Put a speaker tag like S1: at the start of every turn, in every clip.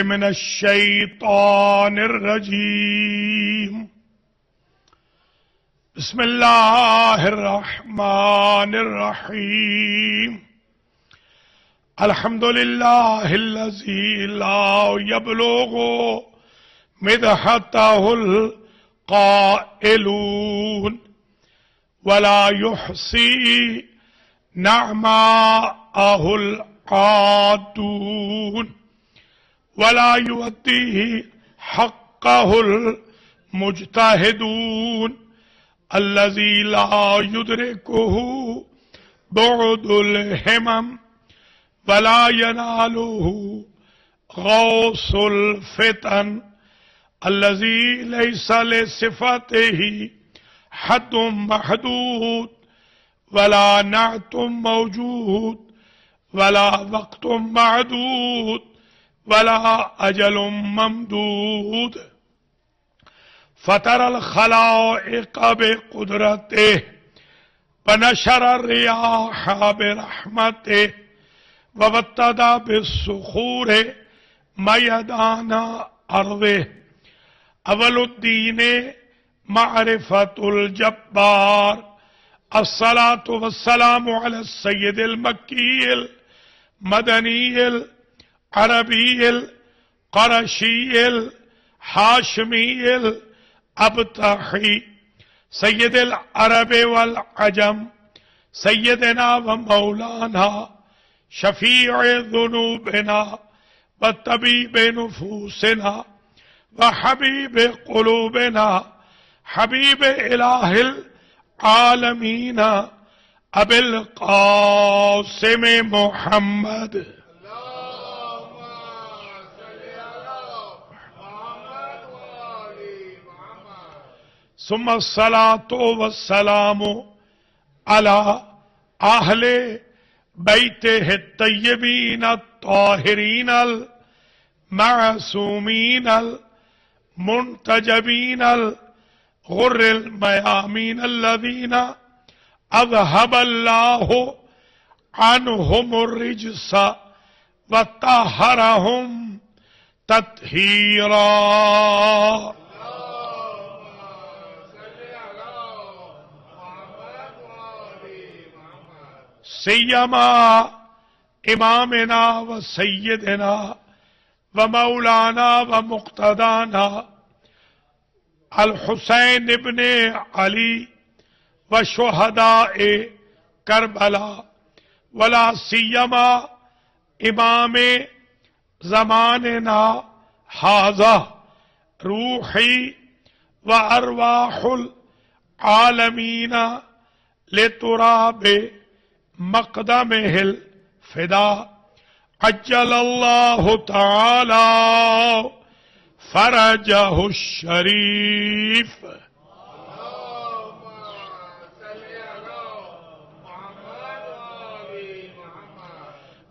S1: من الشیطان الرجیم بسم اللہ الرحمن الرحیم الحمد للہ الذی لا یبلغ مدحتہ القائلون ولا یحصی نعماءہ العادون ولا يؤتيه حقه المجتهدون الذي لا يدركه بعد الهمم ولا يناله غوص الفتن الذي ليس لصفته حد محدود ولا نعت موجود ولا وقت معدود ولا أجل ممدود فطر الخلائق بقدرته ونشر الرياح برحمته وابتدى بالصخور ميدان أرضه أول الدين معرفة الجبار الصلاة والسلام على السيد المكي المدني عربی القرشی الحاشمی الابتحی سید العرب والعجم سیدنا و مولانا شفیع ذنوبنا وطبیب نفوسنا وحبیب قلوبنا حبیب الہ العالمین ابی القاسم محمد ثم الصلاة والسلام على أهل بيته الطيبين الطاهرين المعصومين المنتجبين الغر الميامين الذين أذهب الله عنهم الرجس وطهرهم تطهيرا سیما امامنا و سیدنا و مولانا و مقتدانا الحسین ابن علی و شہداء کربلا ولا سیما امام زماننا ھذا روحی و ارواح العالمین لتراب مقدمه الفدا عجل الله تعالى فرجه الشريف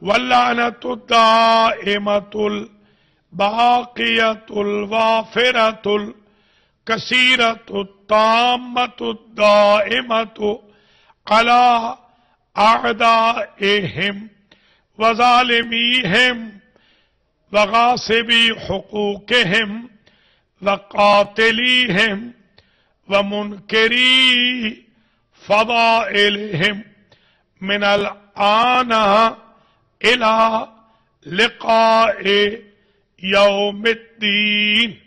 S1: واللعنة الدائمة الباقية الوافرة الكثيرة التامة الدائمة على أعدائهم وظالميهم وغاصبي حقوقهم وقاتليهم ومنكري فضائلهم من الآن إلى لقاء يوم الدين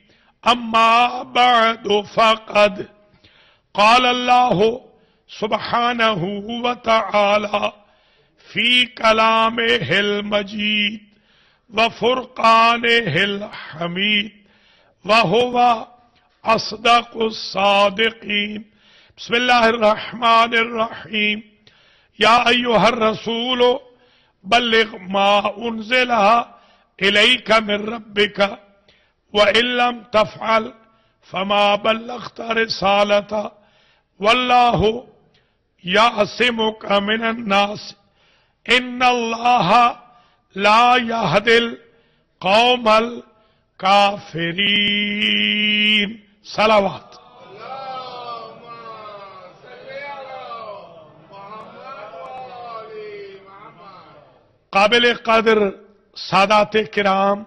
S1: أما بعد فقد قال الله سبحانه وتعالى في كلامه المجيد وفرقانه الحميد وهو أصدق الصادقين بسم الله الرحمن الرحيم يا أيها الرسول بلغ ما أنزل إليك من ربك وإن لم تفعل فما بلغت رسالته والله يعصمك من الناس ان الله لا يهدي القوم الكافرين صلوات قابل قدر سادات کرام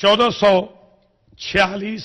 S1: 1446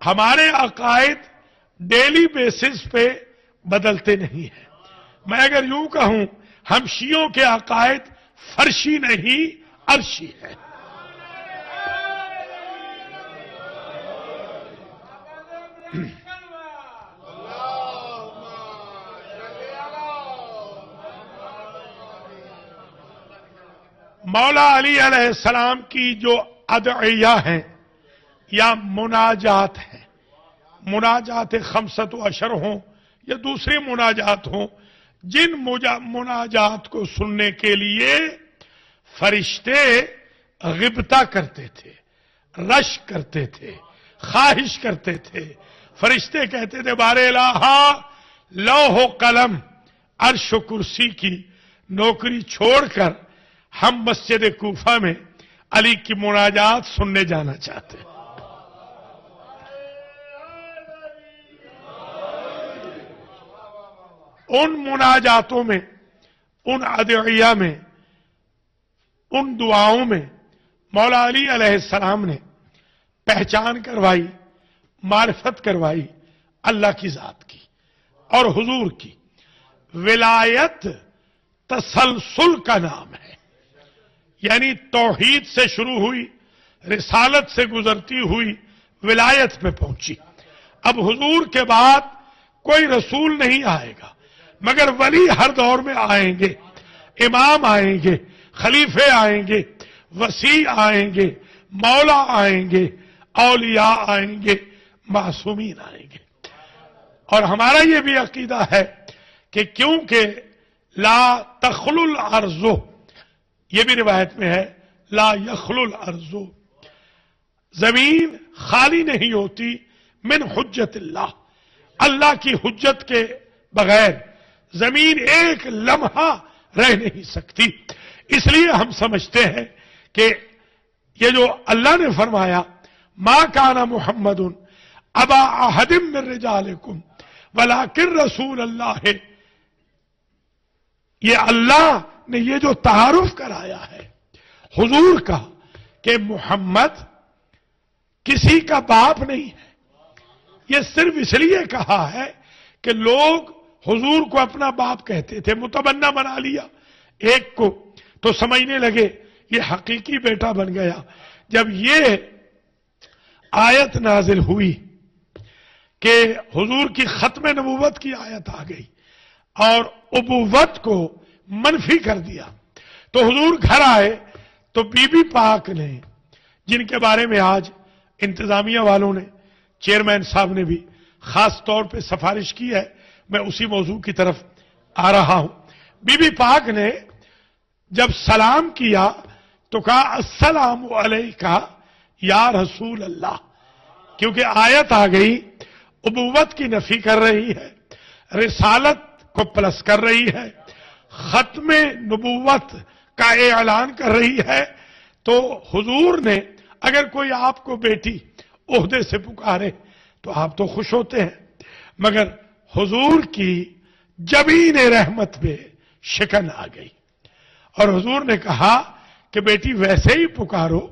S1: ہمارے عقائد ڈیلی بیسس پہ بدلتے نہیں ہیں. میں اگر یوں کہوں ہم شیعوں کے عقائد فرشی نہیں عرشی ہیں. مولا علی علیہ السلام کی جو ادعیہ ہیں یا مناجات ہیں، مناجات خمسۃ و عشر ہوں یا دوسری مناجات ہوں، جن مناجات کو سننے کے لیے فرشتے غبطہ کرتے تھے، رش کرتے تھے، خواہش کرتے تھے. فرشتے کہتے تھے بار الہ لوح و قلم عرش و کرسی کی نوکری چھوڑ کر ہم مسجد کوفہ میں علی کی مناجات سننے جانا چاہتے ہیں. ان مناجاتوں میں، ان ادعیہ میں، ان دعاؤں میں مولا علی علیہ السلام نے پہچان کروائی، معرفت کروائی اللہ کی ذات کی اور حضور کی. ولایت تسلسل کا نام ہے، یعنی توحید سے شروع ہوئی، رسالت سے گزرتی ہوئی ولایت پہ پہنچی. اب حضور کے بعد کوئی رسول نہیں آئے گا، مگر ولی ہر دور میں آئیں گے، امام آئیں گے، خلیفے آئیں گے، وسیع آئیں گے، مولا آئیں گے، اولیاء آئیں گے، معصومین آئیں گے. اور ہمارا یہ بھی عقیدہ ہے کہ کیونکہ لا تخلو الارض، یہ بھی روایت میں ہے لا یخلو الارض، زمین خالی نہیں ہوتی من حجت اللہ، اللہ کی حجت کے بغیر زمین ایک لمحہ رہ نہیں سکتی. اس لیے ہم سمجھتے ہیں کہ یہ جو اللہ نے فرمایا ما کان محمد ابا احد من رجالکم ولکن رسول اللہ، یہ اللہ نے یہ جو تعارف کرایا ہے حضور کا کہ محمد کسی کا باپ نہیں ہے، یہ صرف اس لیے کہا ہے کہ لوگ حضور کو اپنا باپ کہتے تھے، متبنہ بنا لیا ایک کو تو سمجھنے لگے یہ حقیقی بیٹا بن گیا. جب یہ آیت نازل ہوئی کہ حضور کی ختم نبوت کی آیت آ گئی اور ابوت کو منفی کر دیا، تو حضور گھر آئے تو بی بی پاک نے، جن کے بارے میں آج انتظامیہ والوں نے، چیئرمین صاحب نے بھی خاص طور پہ سفارش کی ہے، میں اسی موضوع کی طرف آ رہا ہوں. بی بی پاک نے جب سلام کیا تو کہا السلام علیکہ یا رسول اللہ، کیونکہ آیت آ گئی ابوت کی نفی کر رہی ہے، رسالت کو پلس کر رہی ہے، ختم نبوت کا اعلان کر رہی ہے. تو حضور نے اگر کوئی آپ کو بیٹی عہدے سے پکارے تو آپ تو خوش ہوتے ہیں، مگر حضور کی جبین رحمت پہ شکن آ گئی اور حضور نے کہا کہ بیٹی ویسے ہی پکارو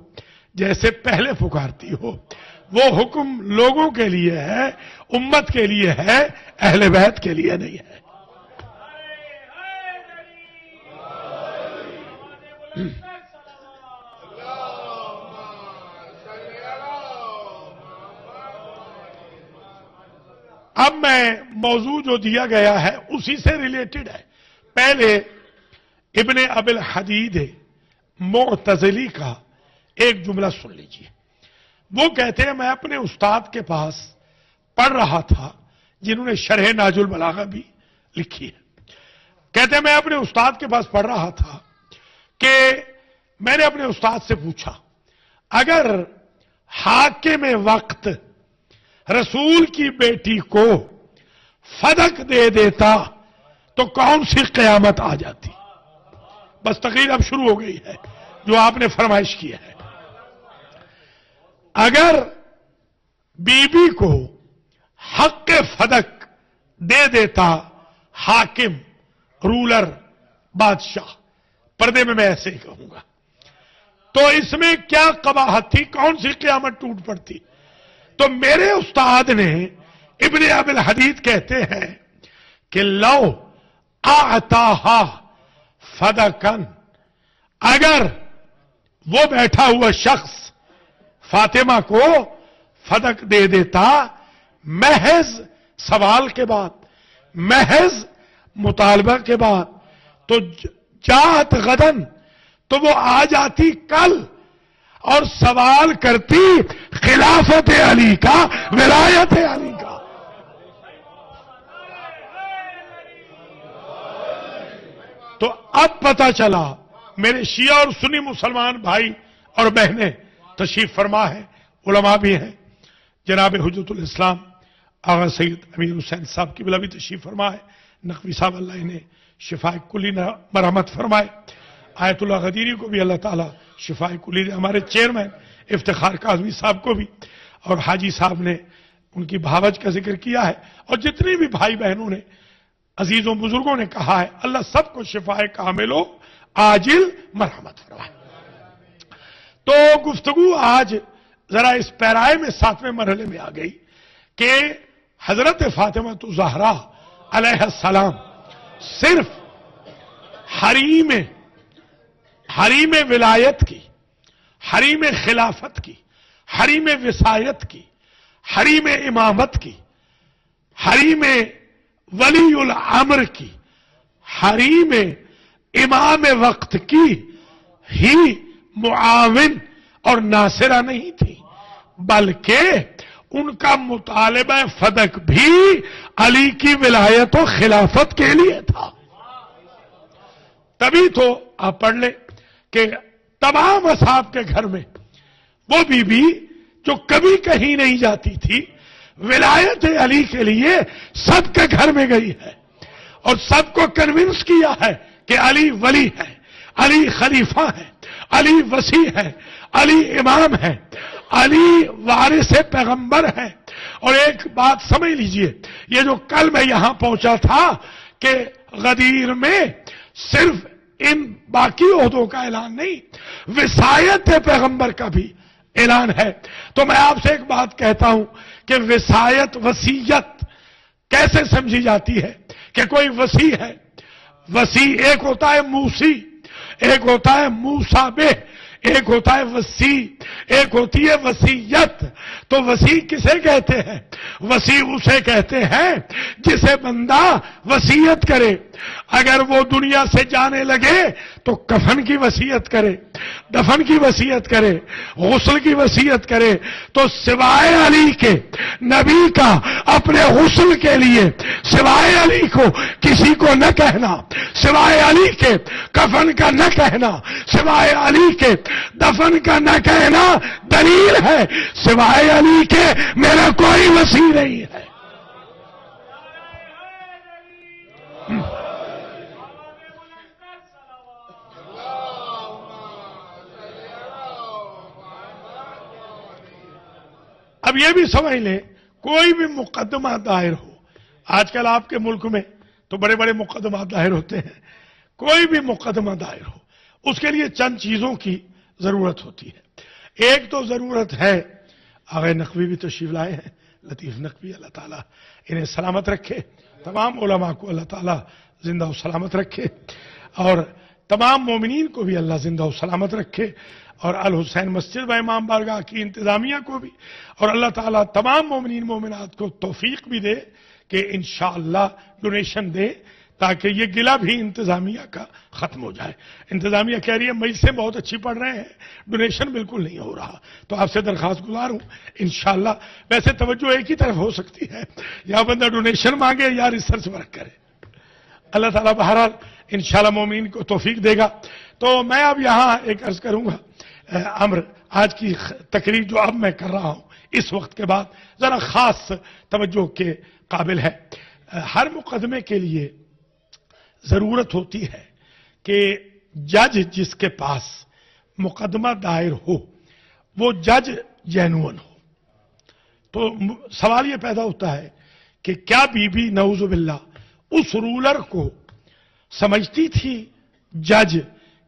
S1: جیسے پہلے پکارتی ہو. وہ حکم لوگوں کے لیے ہے، امت کے لیے ہے، اہل بیت کے لیے نہیں ہے. اب میں موضوع جو دیا گیا ہے اسی سے ریلیٹڈ ہے. پہلے ابن ابی الحدید معتزلی کا ایک جملہ سن لیجئے. وہ کہتے ہیں میں اپنے استاد کے پاس پڑھ رہا تھا، جنہوں نے شرح ناج البلاغہ بھی لکھی ہے. کہتے ہیں میں اپنے استاد کے پاس پڑھ رہا تھا کہ میں نے اپنے استاد سے پوچھا اگر حاکم وقت رسول کی بیٹی کو فدق دے دیتا تو کون سی قیامت آ جاتی. بس تقریر اب شروع ہو گئی ہے جو آپ نے فرمائش کی ہے. اگر بی بی کو حق فدق دے دیتا حاکم، رولر، بادشاہ، پردے میں ایسے ہی کہوں گا، تو اس میں کیا قباحت تھی، کون سی قیامت ٹوٹ پڑتی. تو میرے استاد نے ابن ابی الحدید کہتے ہیں کہ لو اعطاہا فدکن، اگر وہ بیٹھا ہوا شخص فاطمہ کو فدق دے دیتا محض سوال کے بعد، محض مطالبہ کے بعد، تو جات غدن، تو وہ آ جاتی کل اور سوال کرتی خلافت علی کا، ولایت علی کا۔ تو اب پتہ چلا میرے شیعہ اور سنی مسلمان بھائی اور بہنیں تشریف فرما ہے، علماء بھی ہیں، جناب حجت الاسلام آغا سید امیر حسین صاحب کی بلا بھی تشریف فرما ہے، نقوی صاحب اللہ انہیں شفاء کلی مرحمت فرمائے، آیت اللہ غدیری کو بھی اللہ تعالیٰ شفاء کلی دے، ہمارے چیئرمین افتخار کاظمی صاحب کو بھی، اور حاجی صاحب نے ان کی بھاوج کا ذکر کیا ہے، اور جتنے بھی بھائی بہنوں نے، عزیزوں بزرگوں نے کہا ہے، اللہ سب کو شفاء کامل و عاجل مرحمت فرمائے۔ تو گفتگو آج ذرا اس پیرائے میں 7ویں مرحلے میں آ گئی کہ حضرت فاطمہ الزہرا علیہ السلام صرف حریم ولایت کی، حریم خلافت کی، حریم وصایت کی، حریم امامت کی، حریم ولی الامر کی، حریم امام وقت کی ہی معاون اور ناصرہ نہیں تھی، بلکہ ان کا مطالبہ فدق بھی علی کی ولایت و خلافت کے لیے تھا۔ تبھی تو آپ پڑھ لیں کہ تمام اصحاب کے گھر میں وہ بی بی جو کبھی کہیں نہیں جاتی تھی، ولایت علی کے لیے سب کے گھر میں گئی ہے اور سب کو کنونس کیا ہے کہ علی ولی ہے، علی خلیفہ ہے، علی وصی ہے، علی امام ہے، علی وارث پیغمبر ہے۔ اور ایک بات سمجھ لیجئے، یہ جو کل میں یہاں پہنچا تھا کہ غدیر میں صرف ان باقی عہدوں کا اعلان نہیں، وصایت پیغمبر کا بھی اعلان ہے۔ تو میں آپ سے ایک بات کہتا ہوں کہ وصایت، وصیت کیسے سمجھی جاتی ہے کہ کوئی وصی ہے، وصی ایک ہوتا ہے موسی، ایک ہوتا ہے موصابہ، ایک ہوتا ہے وصی، ایک ہوتی ہے وصیت۔ تو وصی کسے کہتے ہیں؟ وصی اسے کہتے ہیں جسے بندہ وصیت کرے، اگر وہ دنیا سے جانے لگے تو کفن کی وصیت کرے، دفن کی وصیت کرے، غسل کی وصیت کرے۔ تو سوائے علی کے نبی کا اپنے غسل کے لیے سوائے علی کو کسی کو نہ کہنا، سوائے علی کے کفن کا نہ کہنا، سوائے علی کے دفن کا نہ کہنا دلیل ہے سوائے علی کے میرا کوئی وصی نہیں ہے۔ اب یہ بھی سمجھ لیں، کوئی بھی مقدمہ دائر ہو، آج کل آپ کے ملک میں تو بڑے بڑے مقدمات دائر ہوتے ہیں، کوئی بھی مقدمہ دائر ہو اس کے لیے چند چیزوں کی ضرورت ہوتی ہے۔ ایک تو ضرورت ہے، آغا نقوی بھی تشریف لائے ہیں، لطیف نقوی، اللہ تعالیٰ انہیں سلامت رکھے، تمام علماء کو اللہ تعالیٰ زندہ و سلامت رکھے، اور تمام مومنین کو بھی اللہ زندہ و سلامت رکھے، اور الحسین مسجد و امام بارگاہ کی انتظامیہ کو بھی، اور اللہ تعالیٰ تمام مومنین مومنات کو توفیق بھی دے کہ انشاءاللہ ڈونیشن دے تاکہ یہ گلہ بھی انتظامیہ کا ختم ہو جائے۔ انتظامیہ کہہ رہی ہے مجلسیں بہت اچھی پڑھ رہے ہیں، ڈونیشن بالکل نہیں ہو رہا، تو آپ سے درخواست گزار ہوں انشاءاللہ، ویسے توجہ ایک ہی طرف ہو سکتی ہے، یا بندہ ڈونیشن مانگے یا ریسرچ ورک کرے، اللہ تعالیٰ بہرحال انشاءاللہ مومنین کو توفیق دے گا۔ تو میں اب یہاں ایک عرض کروں گا، امر آج کی تقریر جو اب میں کر رہا ہوں اس وقت کے بعد ذرا خاص توجہ کے قابل ہے۔ ہر مقدمے کے لیے ضرورت ہوتی ہے کہ جج جس کے پاس مقدمہ دائر ہو وہ جج جینون ہو۔ تو سوال یہ پیدا ہوتا ہے کہ کیا بی بی نعوذ باللہ اس رولر کو سمجھتی تھی جج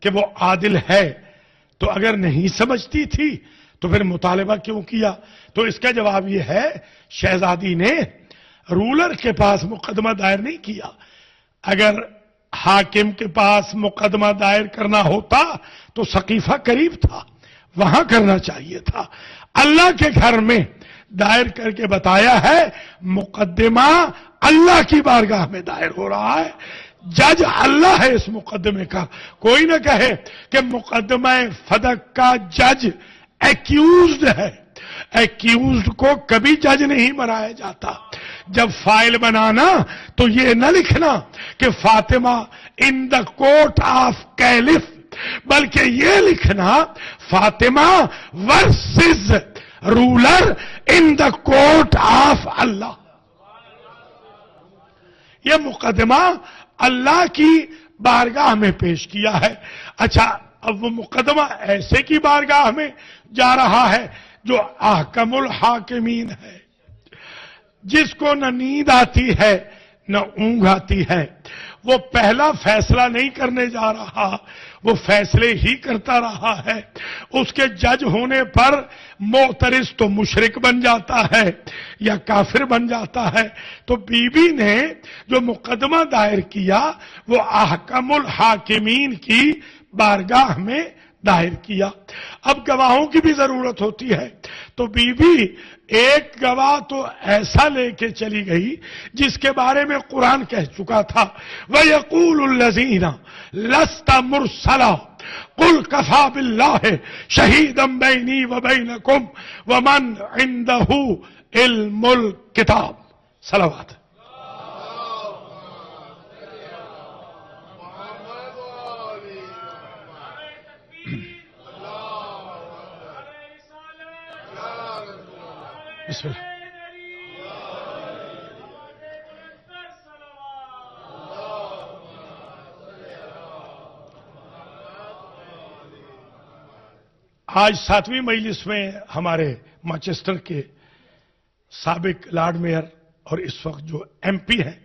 S1: کہ وہ عادل ہے؟ تو اگر نہیں سمجھتی تھی تو پھر مطالبہ کیوں کیا؟ تو اس کا جواب یہ ہے شہزادی نے رولر کے پاس مقدمہ دائر نہیں کیا. اگر حاکم کے پاس مقدمہ دائر کرنا ہوتا تو سقیفہ قریب تھا، وہاں کرنا چاہیے تھا. اللہ کے گھر میں دائر کر کے بتایا ہے مقدمہ اللہ کی بارگاہ میں دائر ہو رہا ہے. جج اللہ ہے اس مقدمے کا. کوئی نہ کہے کہ مقدمہ فدق کا جج ایکیوزڈ ہے. ایکیوزڈ کو کبھی جج نہیں بنایا جاتا. جب فائل بنانا تو یہ نہ لکھنا کہ Fatima in the court of caliph, بلکہ یہ لکھنا Fatima versus ruler in the court of Allah. یہ مقدمہ اللہ کی بارگاہ میں پیش کیا ہے. اچھا، اب وہ مقدمہ ایسے کی بارگاہ میں جا رہا ہے جو احکم الحاکمین ہے، جس کو نہ نیند آتی ہے نہ اونگ آتی ہے. وہ پہلا فیصلہ نہیں کرنے جا رہا، وہ فیصلے ہی کرتا رہا ہے. اس کے جج ہونے پر معترض تو مشرک بن جاتا ہے یا کافر بن جاتا ہے. تو بی بی نے جو مقدمہ دائر کیا وہ احکم الحاکمین کی بارگاہ میں دائر کیا. اب گواہوں کی بھی ضرورت ہوتی ہے، تو بی بی ایک گواہ تو ایسا لے کے چلی گئی جس کے بارے میں قرآن کہہ چکا تھا وَيَقُولُ الَّذِينَ لَسْتَ مُرْسَلًا قُلْ كَفَى بِاللَّهِ شَهِيدًا بَيْنِي وَبَيْنَكُمْ وَمَنْ عِنْدَهُ عِلْمُ الْكِتَابِ. صلوات. بسم اللہ. آج 7ویں مجلس میں ہمارے مانچسٹر کے سابق لارڈ میئر اور اس وقت جو ایم پی ہیں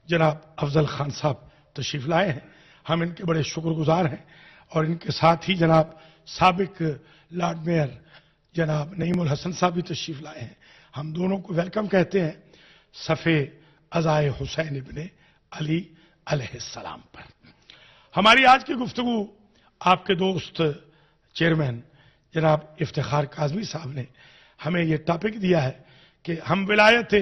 S1: جناب افضل خان صاحب تشریف لائے ہیں. ہم ان کے بڑے شکر گزار ہیں. اور ان کے ساتھ ہی جناب سابق لارڈ میئر جناب نعیم الحسن صاحب بھی تشریف لائے ہیں. ہم دونوں کو ویلکم کہتے ہیں صفِ عزائے حسین ابن علی علیہ السلام پر. ہماری آج کی گفتگو آپ کے دوست چیئرمین جناب افتخار کاظمی صاحب نے ہمیں یہ ٹاپک دیا ہے کہ ہم ولایت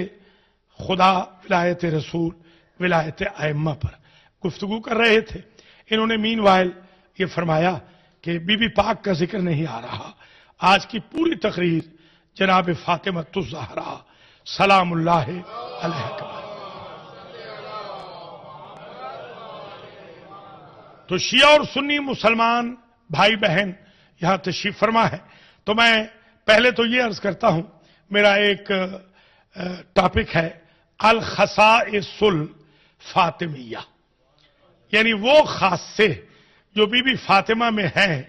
S1: خدا، ولایت رسول، ولایت ائمہ پر گفتگو کر رہے تھے. انہوں نے مین وائل یہ فرمایا کہ بی بی پاک کا ذکر نہیں آ رہا. آج کی پوری تقریر جناب فاطمہ الزہرا سلام اللہ علیہ کا. تو شیعہ اور سنی مسلمان بھائی بہن یہاں تشریف فرما ہے. تو میں پہلے تو یہ عرض کرتا ہوں میرا ایک ٹاپک ہے الخصائص الفاطمیہ، یعنی وہ خاصے جو بی بی فاطمہ میں ہیں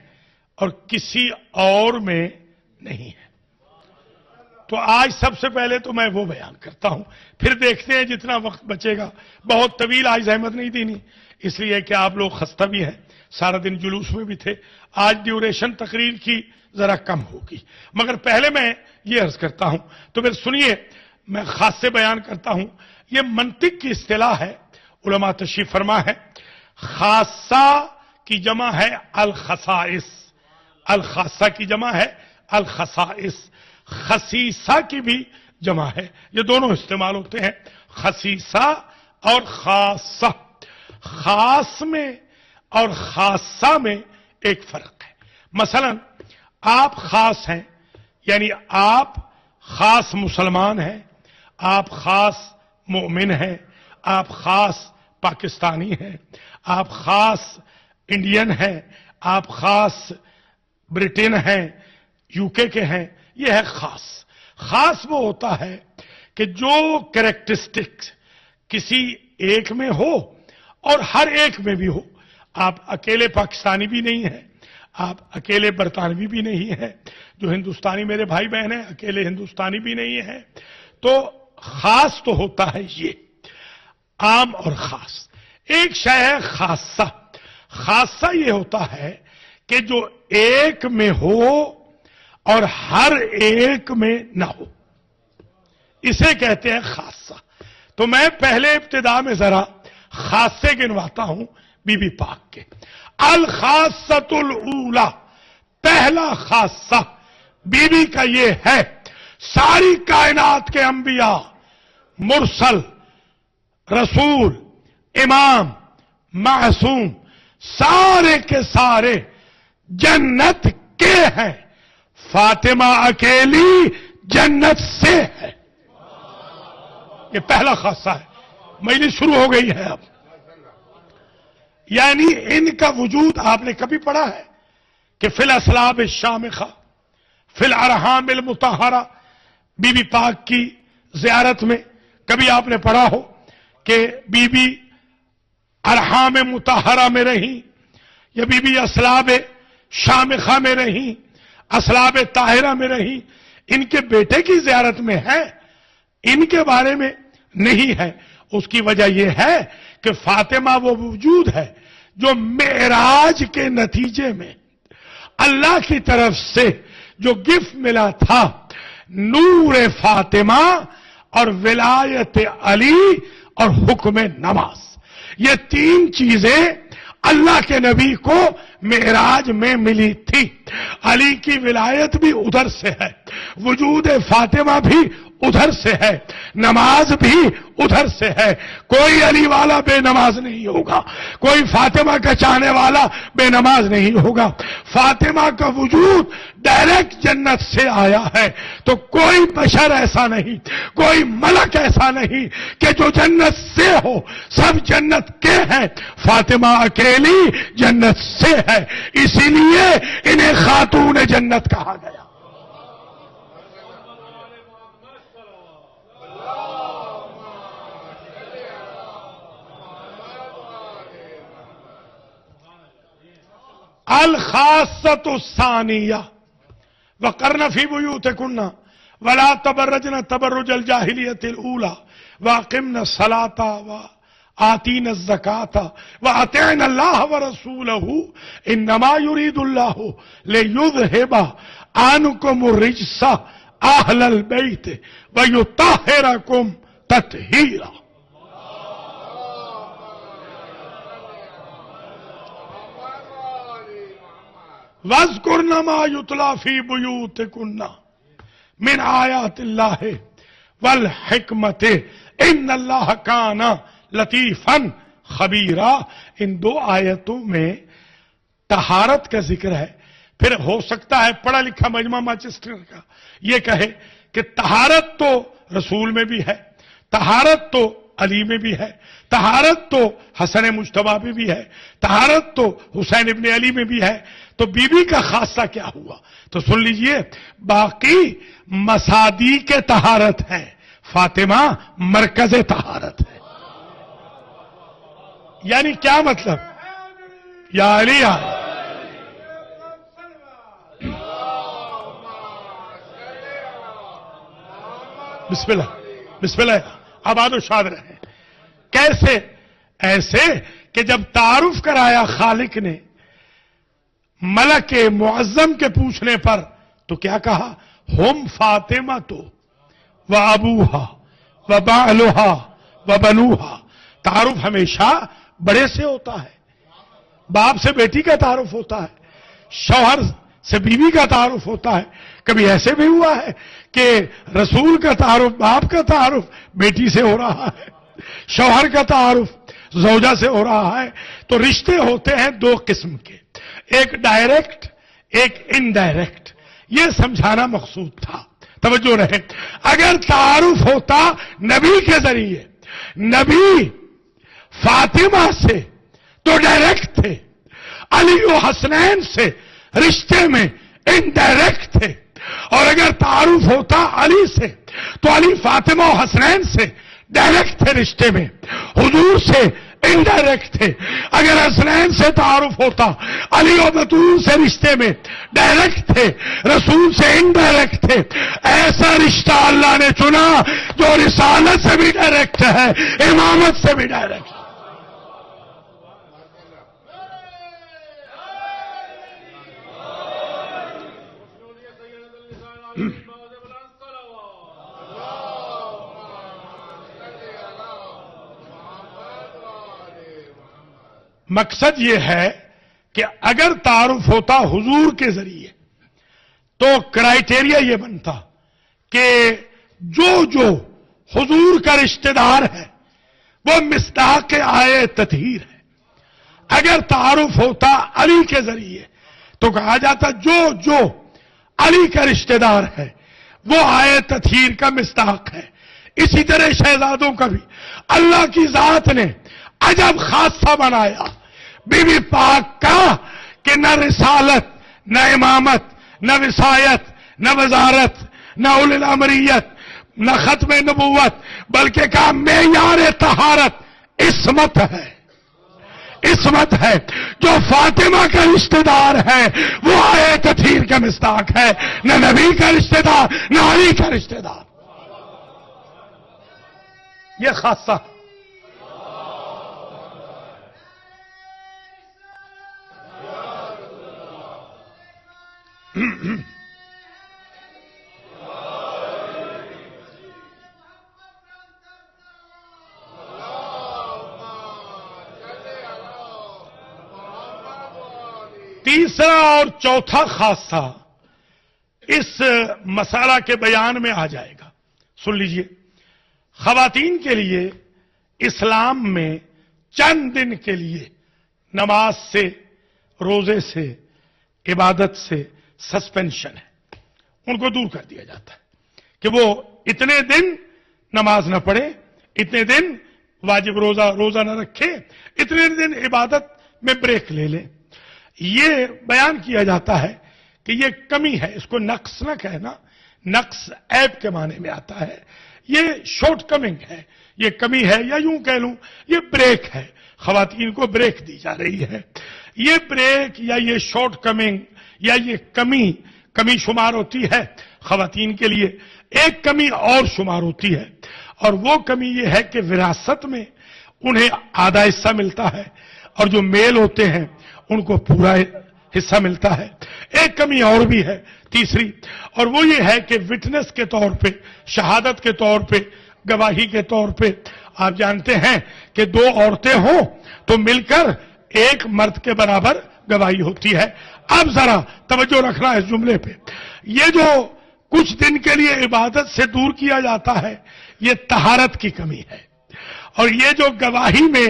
S1: اور کسی اور میں نہیں ہے. تو آج سب سے پہلے تو میں وہ بیان کرتا ہوں، پھر دیکھتے ہیں جتنا وقت بچے گا. بہت طویل آج زحمت نہیں دینی، اس لیے کہ آپ لوگ خستہ بھی ہیں، سارا دن جلوس میں بھی تھے. آج ڈیوریشن تقریر کی ذرا کم ہوگی، مگر پہلے میں یہ عرض کرتا ہوں. تو پھر سنیے، میں خاصے بیان کرتا ہوں. یہ منطق کی اصطلاح ہے، علماء تشریف فرما ہے. خاصہ کی جمع ہے الخصائص، الخاصہ کی جمع ہے الخصائص، خصیصہ کی بھی جمع ہے. یہ دونوں استعمال ہوتے ہیں، خصیصہ اور خاصہ. خاص میں اور خاصہ میں ایک فرق ہے. مثلا آپ خاص ہیں، یعنی آپ خاص مسلمان ہیں، آپ خاص مومن ہیں، آپ خاص پاکستانی ہیں، آپ خاص انڈین ہیں، آپ خاص برٹن ہیں، یو کے ہیں. یہ ہے خاص. خاص وہ ہوتا ہے کہ جو کریکٹرسٹکس کسی ایک میں ہو اور ہر ایک میں بھی ہو. آپ اکیلے پاکستانی بھی نہیں ہیں، آپ اکیلے برطانوی بھی نہیں ہیں، جو ہندوستانی میرے بھائی بہن ہیں اکیلے ہندوستانی بھی نہیں ہیں. تو خاص تو ہوتا ہے یہ عام اور خاص. ایک شے ہے خاصہ. خاصہ یہ ہوتا ہے کہ جو ایک میں ہو اور ہر ایک میں نہ ہو، اسے کہتے ہیں خاصہ۔ تو میں پہلے ابتدا میں ذرا خاصے گنواتا ہوں بی بی پاک کے۔ الخاصۃ الاولی، پہلا خاصہ بی بی کا یہ ہے، ساری کائنات کے انبیاء، مرسل، رسول، امام، معصوم، سارے کے سارے جنت کے ہیں، فاطمہ اکیلی جنت سے ہے۔ یہ پہلا خاصہ ہے، مجلس شروع ہو گئی ہے اب۔ یعنی ان کا وجود آپ نے کبھی پڑھا ہے کہ فی الاسلاب الشامخہ فی الارحام المطہرہ، بی بی پاک کی زیارت میں کبھی آپ نے پڑھا ہو کہ بی بی ارحام مطہرہ میں رہیں، یا بی بی اسلاب شامخہ میں رہیں، اسلاب طاہرہ میں رہیں؟ ان کے بیٹے کی زیارت میں ہے، ان کے بارے میں نہیں ہے۔ اس کی وجہ یہ ہے کہ فاطمہ وہ وجود ہے جو معراج کے نتیجے میں اللہ کی طرف سے جو گفٹ ملا تھا، نور فاطمہ اور ولایت علی اور حکم نماز، یہ تین چیزیں اللہ کے نبی کو معراج میں ملی تھی۔ علی کی ولایت بھی ادھر سے ہے، وجود فاطمہ بھی ادھر سے ہے، نماز بھی ادھر سے ہے۔ کوئی علی والا بے نماز نہیں ہوگا، کوئی فاطمہ کا چاہنے والا بے نماز نہیں ہوگا۔ فاطمہ کا وجود ڈائریکٹ جنت سے آیا ہے، تو کوئی بشر ایسا نہیں، کوئی ملک ایسا نہیں کہ جو جنت سے ہو، سب جنت کے ہیں، فاطمہ اکیلی جنت سے ہے، اسی لیے انہیں خاتون جنت کہا گیا۔ الخاصۃ الثانیہ وقرن فی بیوتکن ولا تبرجن تبرج الجاہلیۃ الاولی واقمن الصلاۃ وآتین الزکاۃ واطعن اللہ ورسولہ انما یرید اللہ لیذہب عنکم الرجس اہل البیت ویطہرکم تطہیرا۔ وَاذْكُرْنَ مَا يُتْلَى فِي بُيُوتِكُنَّ مِنْ آيَاتِ اللَّهِ وَالْحِكْمَةِ إِنَّ اللَّهَ كَانَ لَطِيفًا خَبِيرًا۔ ان دو آیتوں میں طہارت کا ذکر ہے۔ پھر ہو سکتا ہے پڑھا لکھا مجمع مانچسٹر کا یہ کہے کہ طہارت تو رسول میں بھی ہے، طہارت تو علی میں بھی ہے، طہارت تو حسن مجتبیٰ میں بھی ہے، طہارت تو حسین ابن علی میں بھی ہے، تو بی بی کا خاصہ کیا ہوا؟ تو سن لیجئے، باقی مسادی کے طہارت ہے، فاطمہ مرکز طہارت ہے۔ یعنی کیا مطلب؟ یا علی یا بسم اللہ بسم اللہ، آباد و شاد رہے۔ کیسے؟ ایسے کہ جب تعارف کرایا خالق نے ملک معظم کے پوچھنے پر تو کیا کہا؟ ہم فاطمہ تو و ابوہا و بعلہا و بنوہا۔ تعارف ہمیشہ بڑے سے ہوتا ہے، باپ سے بیٹی کا تعارف ہوتا ہے، شوہر سے بیوی کا تعارف ہوتا ہے۔ کبھی ایسے بھی ہوا ہے کہ رسول کا تعارف، باپ کا تعارف بیٹی سے ہو رہا ہے، شوہر کا تعارف زوجہ سے ہو رہا ہے۔ تو رشتے ہوتے ہیں دو قسم کے، ایک ڈائریکٹ ایک انڈائریکٹ، یہ سمجھانا مقصود تھا، توجہ رہے۔ اگر تعارف ہوتا نبی کے ذریعے، نبی فاطمہ سے تو ڈائریکٹ تھے، علی و حسنین سے رشتے میں انڈائریکٹ تھے، اور اگر تعارف ہوتا علی سے تو علی فاطمہ و حسنین سے ڈائریکٹ تھے رشتے میں، حضور سے انڈائریکٹ تھے۔ اگر حسنین سے تعارف ہوتا علی و بطول سے رشتے میں ڈائریکٹ تھے، رسول سے انڈائریکٹ تھے۔ ایسا رشتہ اللہ نے چنا جو رسالت سے بھی ڈائریکٹ ہے، امامت سے بھی ڈائریکٹ ہے۔ مقصد یہ ہے کہ اگر تعارف ہوتا حضور کے ذریعے تو کرائیٹیریا یہ بنتا کہ جو حضور کا رشتہ دار ہے وہ مصداق آئے تطہیر ہے. اگر تعارف ہوتا علی کے ذریعے تو کہا جاتا جو علی کا رشتہ دار ہے وہ آئے تطہیر کا مصداق ہے. اسی طرح شہزادوں کا بھی اللہ کی ذات نے عجب خاصہ بنایا بی بی پاک کا کہ نہ رسالت نہ امامت نہ وصایت نہ وزارت نہ اولی الامریت نہ ختم نبوت بلکہ کہا معیار طہارت عصمت ہے. عصمت ہے. جو فاطمہ کا رشتہ دار ہے وہ آئے تطہیر کا مصداق ہے. نہ نبی کا رشتہ دار نہ علی کا رشتہ دار. یہ خاصہ تیسرا اور چوتھا خاصہ اس مسئلہ کے بیان میں آ جائے گا. سن لیجئے. خواتین کے لیے اسلام میں چند دن کے لیے نماز سے روزے سے عبادت سے سسپینشن ہے. ان کو دور کر دیا جاتا ہے کہ وہ اتنے دن نماز نہ پڑھے, اتنے دن واجب روزہ نہ رکھے, اتنے دن عبادت میں بریک لے لیں. یہ بیان کیا جاتا ہے کہ یہ کمی ہے. اس کو نقص نہ کہنا, نقص عیب کے معنی میں آتا ہے. یہ شارٹ کمنگ ہے, یہ کمی ہے, یا یوں کہہ لوں یہ بریک ہے. خواتین کو بریک دی جا رہی ہے. یہ بریک یا یہ شارٹ کمنگ یا یہ کمی شمار ہوتی ہے خواتین کے لیے. ایک کمی اور شمار ہوتی ہے, اور وہ کمی یہ ہے کہ وراثت میں انہیں آدھا حصہ ملتا ہے اور جو میل ہوتے ہیں ان کو پورا حصہ ملتا ہے. ایک کمی اور بھی ہے تیسری, اور وہ یہ ہے کہ وٹنس کے طور پہ, شہادت کے طور پہ, گواہی کے طور پہ آپ جانتے ہیں کہ دو عورتیں ہوں تو مل کر ایک مرد کے برابر گواہی ہوتی ہے. اب ذرا توجہ رکھنا اس جملے پہ. یہ جو کچھ دن کے لیے عبادت سے دور کیا جاتا ہے یہ طہارت کی کمی ہے, اور یہ جو گواہی میں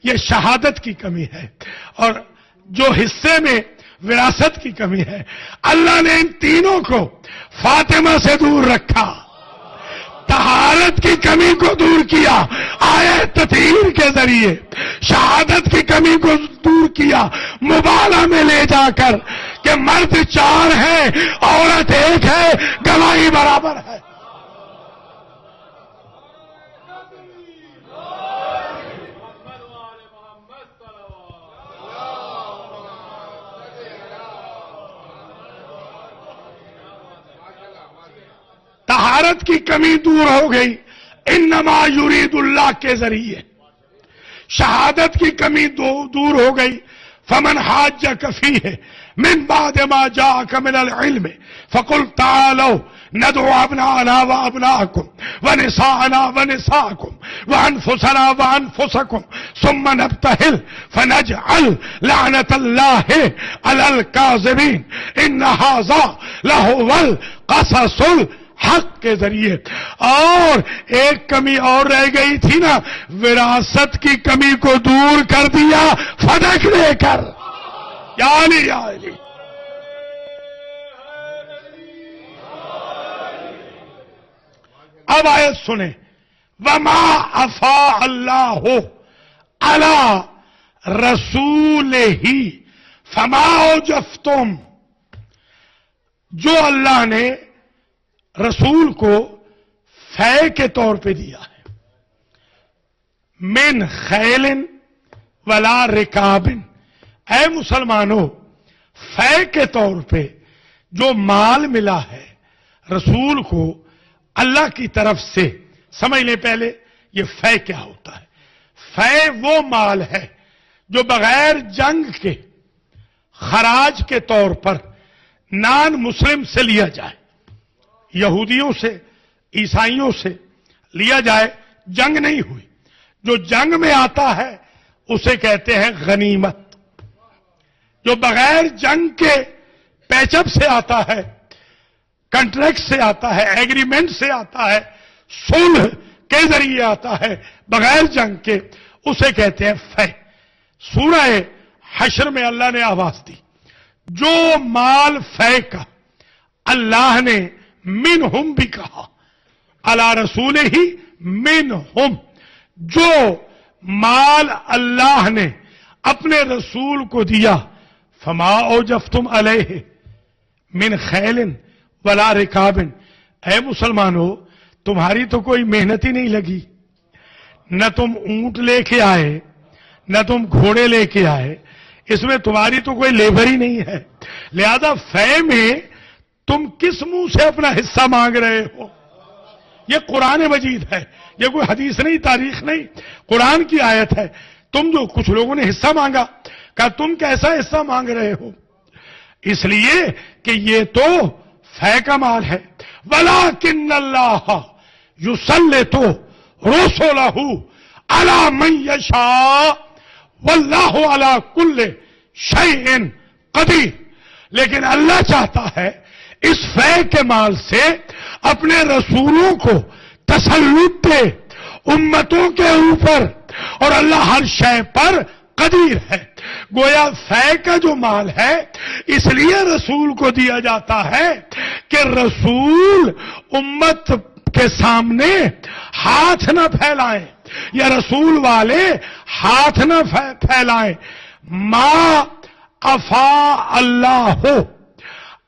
S1: یہ شہادت کی کمی ہے, اور جو حصے میں وراثت کی کمی ہے. اللہ نے ان تینوں کو فاطمہ سے دور رکھا, طہارت کی کمی کو دور کیا آئے تطہیر کے ذریعے, شہادت کی کمی کو دور کیا مبالغہ میں لے جا کر کہ مرد 4 ہے عورت 1 ہے, گواہی برابر ہے. طہارت کی کمی دور ہو گئی انما یرید اللہ کے ذریعے. شہادت کی کمی دور ہو گئی فمن حاجک فیہ من بعد ما جاءک من العلم فقل تعالوا ندعو ابناءنا وابناءکم ونساءنا ونساءکم وانفسنا وانفسکم ثم نبتہل فنجعل لعنت اللہ علی الکاذبین ان ھذا لہو القصص حق کے ذریعے. اور ایک کمی اور رہ گئی تھی نا, وراثت کی کمی کو دور کر دیا فدق دے کر. یا علی اب آیت سنیں. وما افاء اللہ علی رسولہ فما اوجفتم. جو اللہ نے رسول کو فے کے طور پہ دیا ہے, من خیل ولا رکابن. اے مسلمانوں, فے کے طور پہ جو مال ملا ہے رسول کو اللہ کی طرف سے, سمجھ لیں پہلے یہ فے کیا ہوتا ہے. فے وہ مال ہے جو بغیر جنگ کے خراج کے طور پر نان مسلم سے لیا جائے. یہودیوں سے عیسائیوں سے لیا جائے جنگ نہیں ہوئی. جو جنگ میں آتا ہے اسے کہتے ہیں غنیمت. جو بغیر جنگ کے پیچ اپ سے آتا ہے، کنٹریکٹ سے آتا ہے، ایگریمنٹ سے آتا ہے، صلح کے ذریعے آتا ہے بغیر جنگ کے، اسے کہتے ہیں فے. سورہ حشر میں اللہ نے آواز دی جو مال فے کا اللہ نے منہم بھی کہا، علی رسول ہی منہم، جو مال اللہ نے اپنے رسول کو دیا، فما اوجفتم علیہ من خیل ولا رکاب. اے مسلمانوں، تمہاری تو کوئی محنت ہی نہیں لگی، نہ تم اونٹ لے کے آئے نہ تم گھوڑے لے کے آئے، اس میں تمہاری تو کوئی لیبر ہی نہیں ہے. لہذا فے میں تم کس منہ سے اپنا حصہ مانگ رہے ہو؟ یہ قرآن مجید ہے، یہ کوئی حدیث نہیں، تاریخ نہیں، قرآن کی آیت ہے. تم جو کچھ لوگوں نے حصہ مانگا، کہا تم کیسا حصہ مانگ رہے ہو؟ اس لیے کہ یہ تو فے کا مال ہے. وَلَٰكِنَّ اللَّهَ يُسَلِّطُ رُسُلَهُ عَلَىٰ مَن يَشَاءُ وَاللَّهُ عَلَىٰ كُلِّ شَيْءٍ قَدِيرٌ. لیکن اللہ چاہتا ہے اس فے کے مال سے اپنے رسولوں کو تسلط دے امتوں کے اوپر، اور اللہ ہر شے پر قدیر ہے. گویا فے کا جو مال ہے اس لیے رسول کو دیا جاتا ہے کہ رسول امت کے سامنے ہاتھ نہ پھیلائیں، یا رسول والے ہاتھ نہ پھیلائیں. ما افا اللہ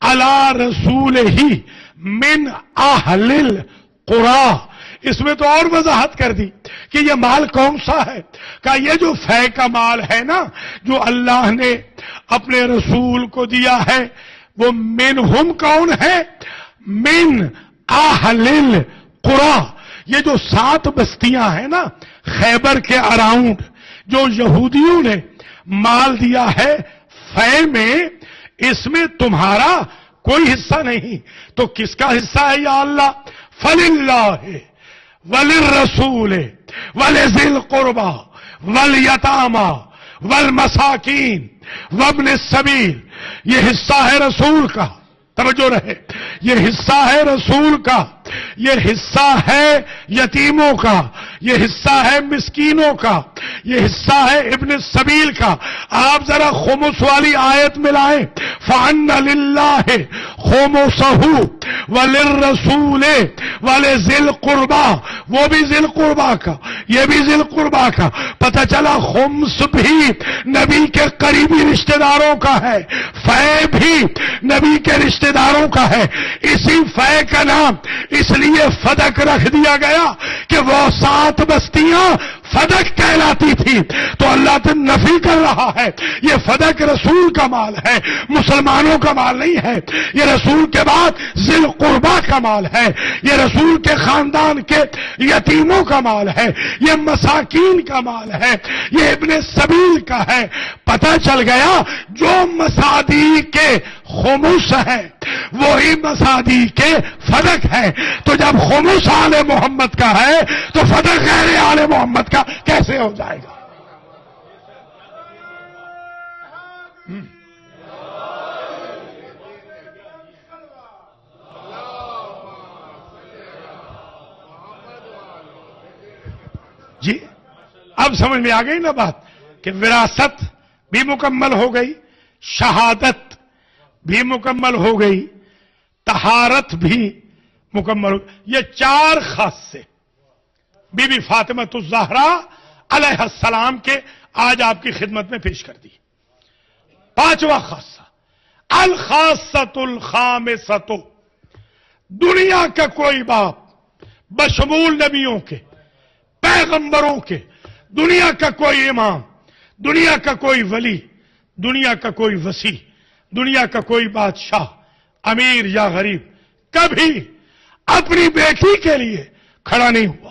S1: علی رسول ہی من اہل القرى. اس میں تو اور وضاحت کر دی کہ یہ مال کون سا ہے. کہ یہ جو فے کا مال ہے نا، جو اللہ نے اپنے رسول کو دیا ہے، وہ منہم کون ہے؟ من اہل القرى. یہ جو 7 بستیاں ہیں نا خیبر کے اراؤنڈ، جو یہودیوں نے مال دیا ہے فے میں، اس میں تمہارا کوئی حصہ نہیں. تو کس کا حصہ ہے یا اللہ؟ فَلِلَّهِ وَلِلرَّسُولِ وَلِذِي الْقُرْبَى وَالْيَتَامَى وَالْمَسَاكِينِ وَابْنِ السَّبِيلِ. یہ حصہ ہے رسول کا. توجہ رہے، یہ حصہ ہے رسول کا، یہ حصہ ہے یتیموں کا، یہ حصہ ہے مسکینوں کا، یہ حصہ ہے ابن السبیل کا. آپ ذرا خمس والی آیت ملائیں، فَأَنَّ لِلَّهِ خُمُسَهُ وَلِلرَّسُولِ وَلِذِي الْقُرْبَى. وہ بھی ذی القربہ کا، یہ بھی ذی القربہ کا. پتہ چلا خمس بھی نبی کے قریبی رشتہ داروں کا ہے، فے بھی نبی کے رشتہ داروں کا ہے. اسی فے کا نام اس لیے فدق رکھ دیا گیا کہ وہ 7 بستیاں فدق کہلاتی تھی. تو اللہ تو نفی کر رہا ہے یہ فدق رسول کا مال ہے، مسلمانوں کا مال نہیں ہے. یہ رسول کے بعد ذی القربہ کا مال ہے، یہ رسول کے خاندان کے یتیموں کا مال ہے، یہ مساکین کا مال ہے، یہ ابن سبیل کا ہے. پتہ چل گیا جو مسادی کے خمس ہے وہی مسادی کے فدق ہے. تو جب خمس آل محمد کا ہے تو فدق غیر آل محمد کا کیسے ہو جائے گا؟ جی اب سمجھ میں آ گئی نا بات کہ وراثت بھی مکمل ہو گئی، شہادت بھی مکمل ہو گئی، طہارت بھی مکمل ہو گئی. یہ 4 خاصے بی بی فاطمہ الزہرا علیہ السلام کے آج آپ کی خدمت میں پیش کر دی. 5واں خاصہ الخاصۃ الخامسۃ. دنیا کا کوئی باپ بشمول نبیوں کے، پیغمبروں کے، دنیا کا کوئی امام، دنیا کا کوئی ولی، دنیا کا کوئی وسیع، دنیا کا کوئی بادشاہ، امیر یا غریب، کبھی اپنی بیٹی کے لیے کھڑا نہیں ہوا.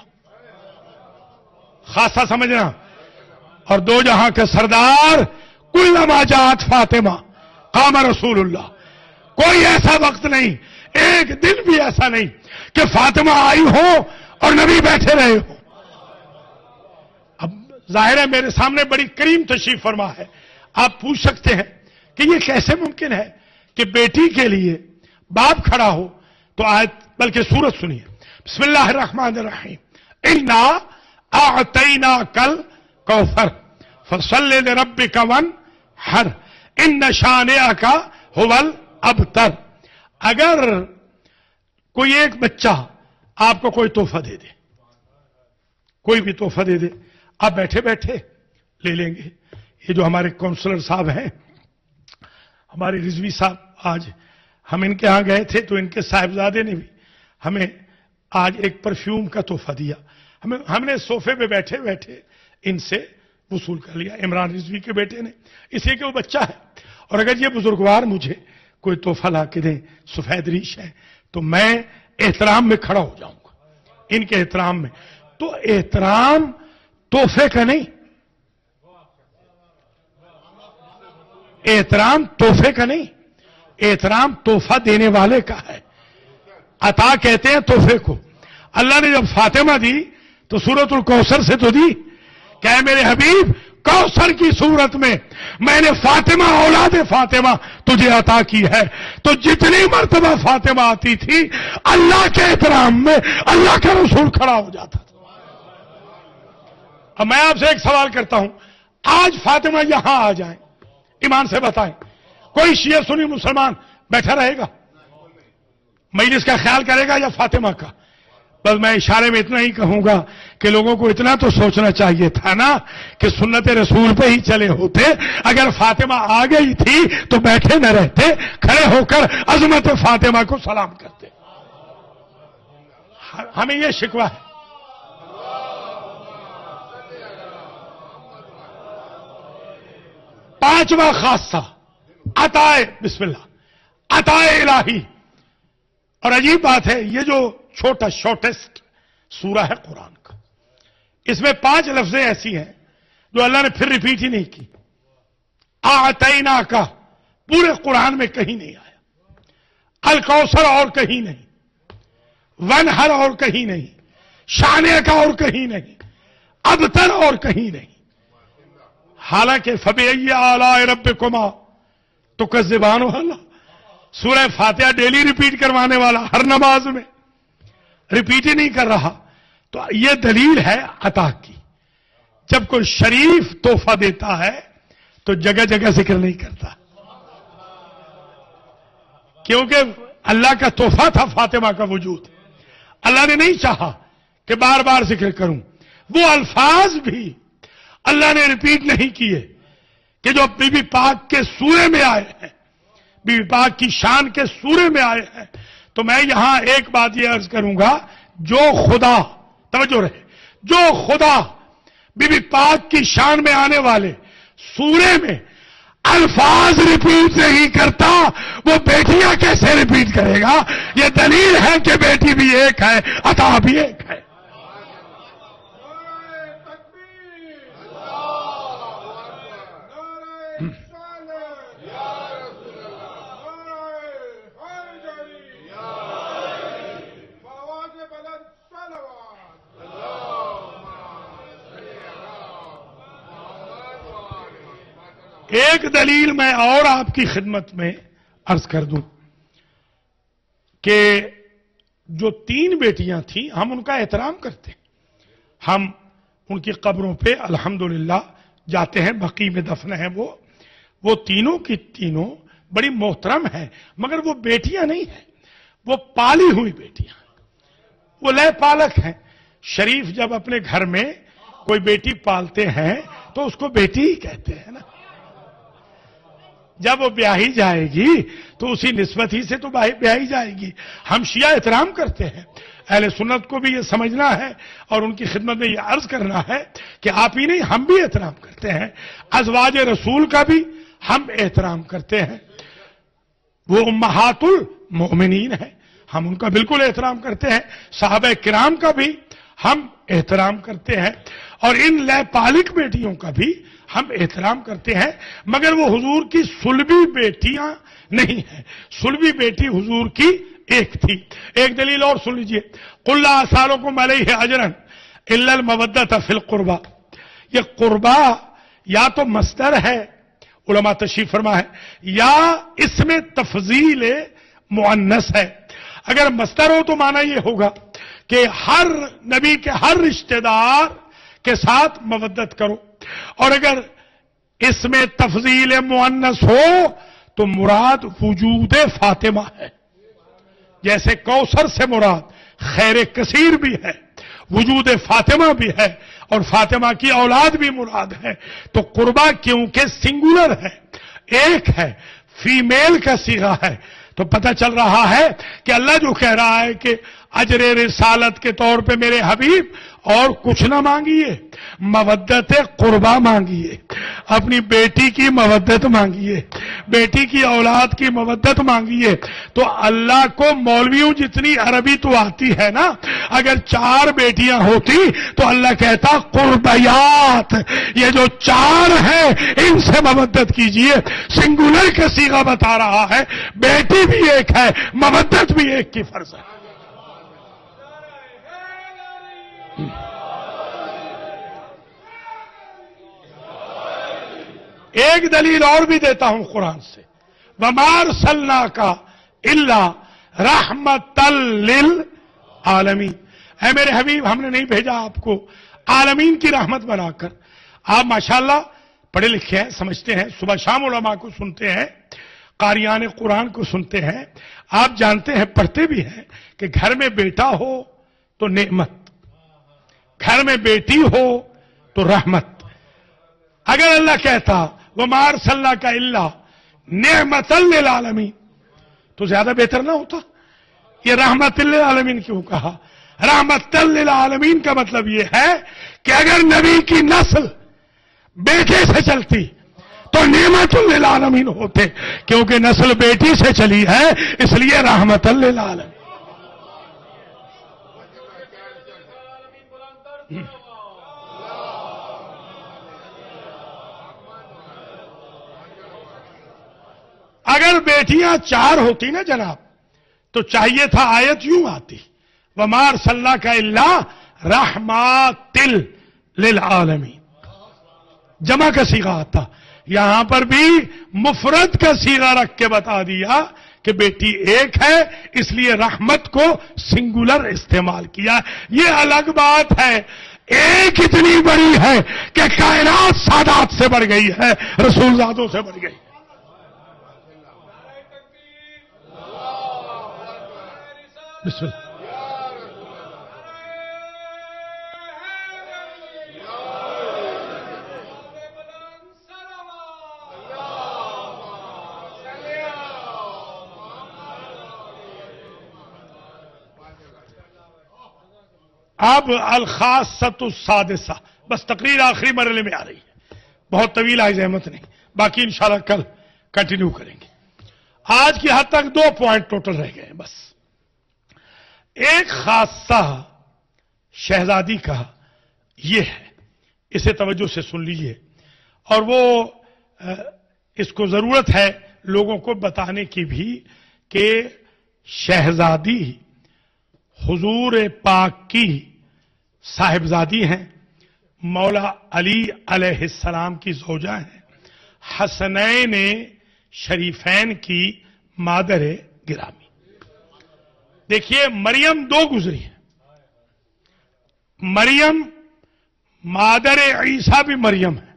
S1: خاصا سمجھنا. اور 2 جہاں کے سردار کلما جات فاطمہ قام رسول اللہ. کوئی ایسا وقت نہیں ایک دن بھی ایسا نہیں کہ فاطمہ آئی ہو اور نبی بیٹھے رہے ہو. اب ظاہر ہے میرے سامنے بڑی کریم تشریف فرما ہے. آپ پوچھ سکتے ہیں کہ یہ کیسے ممکن ہے کہ بیٹی کے لیے باپ کھڑا ہو. تو آیت بلکہ سورت سنیے. بسم اللہ الرحمن الرحیم. انا اعطیناک الکوثر فصل لربک وانحر ان شانئک هو الابتر. اگر کوئی ایک بچہ آپ کو کوئی تحفہ دے دے، کوئی بھی تحفہ دے دے، آپ بیٹھے بیٹھے لے لیں گے. یہ جو ہمارے کونسلر صاحب ہیں، ہمارے رضوی صاحب، آج ہم ان کے ہاں گئے تھے تو ان کے صاحبزادے نے بھی ہمیں آج ایک پرفیوم کا تحفہ دیا. ہم نے صوفے پہ بیٹھے بیٹھے ان سے وصول کر لیا. عمران رضوی کے بیٹے نے، اس لیے کہ وہ بچہ ہے. اور اگر یہ بزرگوار مجھے کوئی تحفہ لا کے دیں، سفید ریش ہے، تو میں احترام میں کھڑا ہو جاؤں گا، ان کے احترام میں. تو احترام تحفے کا نہیں، احترام تحفے کا نہیں، احترام تحفہ دینے والے کا ہے. عطا کہتے ہیں تحفے کو. اللہ نے جب فاطمہ دی تو سورۃ الکوثر سے تو دی کہ اے میرے حبیب، کوثر کی صورت میں نے فاطمہ اولاد فاطمہ تجھے عطا کی ہے. تو جتنی مرتبہ فاطمہ آتی تھی اللہ کے احترام میں اللہ کا رسول کھڑا ہو جاتا تھا. اب میں آپ سے ایک سوال کرتا ہوں، آج فاطمہ یہاں آ جائیں، ایمان سے بتائیں، کوئی شیعہ سنی مسلمان بیٹھا رہے گا؟ مجلس کا خیال کرے گا یا فاطمہ کا؟ بس میں اشارے میں اتنا ہی کہوں گا کہ لوگوں کو اتنا تو سوچنا چاہیے تھا نا کہ سنت رسول پہ ہی چلے ہوتے. اگر فاطمہ آ گئی تھی تو بیٹھے نہ رہتے، کھڑے ہو کر عظمت فاطمہ کو سلام کرتے. ہمیں یہ شکوہ ہے. پانچواں خاصہ عطائے، بسم اللہ، عطائے الہی. اور عجیب بات ہے، یہ جو شارٹیسٹ سورہ ہے قرآن کا، اس میں 5 لفظیں ایسی ہیں جو اللہ نے پھر ریپیٹ ہی نہیں کی. اعطینا کا پورے قرآن میں کہیں نہیں آیا. الکوثر اور کہیں نہیں، ونہر اور کہیں نہیں، شانے کا اور کہیں نہیں، ابتر اور کہیں نہیں. حالانکہ فبأي آلاء ربكما تكذبان والا سورہ فاتحہ ڈیلی ریپیٹ کروانے والا ہر نماز میں ریپیٹ ہی نہیں کر رہا. تو یہ دلیل ہے عطا کی. جب کوئی شریف تحفہ دیتا ہے تو جگہ جگہ ذکر نہیں کرتا، کیونکہ اللہ کا تحفہ تھا فاطمہ کا وجود. اللہ نے نہیں چاہا کہ بار بار ذکر کروں. وہ الفاظ بھی اللہ نے ریپیٹ نہیں کیے کہ جو بی بی پاک کے سورے میں آئے ہیں، بی بی پاک کی شان کے سورے میں آئے ہیں. تو میں یہاں ایک بات یہ عرض کروں گا، جو خدا، توجہ رہے، جو خدا بی بی پاک کی شان میں آنے والے سورے میں الفاظ ریپیٹ نہیں کرتا، وہ بیٹیاں کیسے ریپیٹ کرے گا؟ یہ دلیل ہے کہ بیٹی بھی ایک ہے، عطا بھی ایک ہے. ایک دلیل میں اور آپ کی خدمت میں عرض کر دوں کہ جو 3 بیٹیاں تھیں ہم ان کا احترام کرتے ہیں. ہم ان کی قبروں پہ الحمدللہ جاتے ہیں، بقیع میں دفن ہیں. وہ تینوں کی تینوں بڑی محترم ہیں، مگر وہ بیٹیاں نہیں ہیں، وہ پالی ہوئی بیٹیاں، وہ لے پالک ہیں. شریف جب اپنے گھر میں کوئی بیٹی پالتے ہیں تو اس کو بیٹی ہی کہتے ہیں نا. جب وہ بیاہی جائے گی تو اسی نسبت ہی سے تو بیاہی جائے گی. ہم شیعہ احترام کرتے ہیں. اہل سنت کو بھی یہ سمجھنا ہے اور ان کی خدمت میں یہ عرض کرنا ہے کہ آپ ہی نہیں، ہم بھی احترام کرتے ہیں. ازواج رسول کا بھی ہم احترام کرتے ہیں. وہ امہات المؤمنین ہیں، ہم ان کا بالکل احترام کرتے ہیں. صحابہ کرام کا بھی ہم احترام کرتے ہیں اور ان لے پالک بیٹیوں کا بھی ہم احترام کرتے ہیں، مگر وہ حضور کی صلبی بیٹیاں نہیں ہیں. صلبی بیٹی حضور کی ایک تھی. ایک دلیل اور سن لیجئے. قل لا اسالکم علیہ اجرا الا المودۃ فی القربى. یہ قربا یا تو مصدر ہے، علماء تشریف فرما ہے، یا اس میں تفضیل مؤنث ہے. اگر مصدر ہو تو معنی یہ ہوگا کہ ہر نبی کے ہر رشتہ دار کے ساتھ مودت کرو، اور اگر اس میں تفضیل مؤنث ہو تو مراد وجود فاطمہ ہے. جیسے کوثر سے مراد خیر کثیر بھی ہے، وجود فاطمہ بھی ہے، اور فاطمہ کی اولاد بھی مراد ہے. تو قربا کیونکہ سنگولر ہے، ایک ہے، فیمیل کا صیغہ ہے، تو پتہ چل رہا ہے کہ اللہ جو کہہ رہا ہے کہ اجر رسالت کے طور پہ میرے حبیب اور کچھ نہ مانگیے، مودت قربا مانگیے، اپنی بیٹی کی مودت مانگیے، بیٹی کی اولاد کی مودت مانگیے. تو اللہ کو مولویوں جتنی عربی تو آتی ہے نا، اگر 4 بیٹیاں ہوتی تو اللہ کہتا قربیات، یہ جو 4 ہیں ان سے مودت کیجئے. سنگولر کا صیغہ بتا رہا ہے، بیٹی بھی ایک ہے، مودت بھی ایک کی فرض ہے. ایک دلیل اور بھی دیتا ہوں قرآن سے. وَمَا أَرْسَلْنَاكَ إِلَّا رَحْمَةً لِلْعَالَمِينَ. اے میرے حبیب، ہم نے نہیں بھیجا آپ کو عالمین کی رحمت بنا کر. آپ ماشاءاللہ پڑھے لکھے ہیں، سمجھتے ہیں، صبح شام علماء کو سنتے ہیں، قاریان قرآن کو سنتے ہیں. آپ جانتے ہیں، پڑھتے بھی ہیں کہ گھر میں بیٹا ہو تو نعمت، گھر میں بیٹی ہو تو رحمت. اگر اللہ کہتا وَمَا أَرْسَلْنَاكَ إِلَّا نِعْمَةً لِلْعَالَمِينَ تو زیادہ بہتر نہ ہوتا؟ یہ رحمت للعالمین کیوں کہا؟ رحمت للعالمین کا مطلب یہ ہے کہ اگر نبی کی نسل بیٹے سے چلتی تو نعمت للعالمین ہوتے، کیونکہ نسل بیٹی سے چلی ہے اس لیے رحمت للعالمین. اگر بیٹیاں 4 ہوتی نا جناب تو چاہیے تھا آیت یوں آتی وَمَا أَرْسَلْنَاكَ إِلَّا رَحْمَةً لِلْعَالَمِينَ، جمع کا صیغہ آتا. یہاں پر بھی مفرد کا صیغہ رکھ کے بتا دیا کہ بیٹی ایک ہے، اس لیے رحمت کو سنگولر استعمال کیا. یہ الگ بات ہے. ایک اتنی بڑی ہے کہ کائنات سادات سے بڑھ گئی ہے، رسول زادوں سے بڑھ گئی. بسم اللہ. اب الخاصۃ السادسہ، بس تقریر آخری مرحلے میں آ رہی ہے، بہت طویل ہے، زحمت نہیں، باقی انشاءاللہ کل کنٹینیو کریں گے. آج کی حد تک 2 پوائنٹ ٹوٹل رہ گئے ہیں بس. ایک خاصہ شہزادی کا یہ ہے، اسے توجہ سے سن لیجئے، اور وہ اس کو ضرورت ہے لوگوں کو بتانے کی بھی کہ شہزادی حضور پاک کی صاحبزادی ہیں، مولا علی علیہ السلام کی زوجہ ہیں، حسنین شریفین کی مادر گرامی. دیکھیے مریم 2 گزری ہیں. مریم مادر عیسیٰ بھی مریم ہے،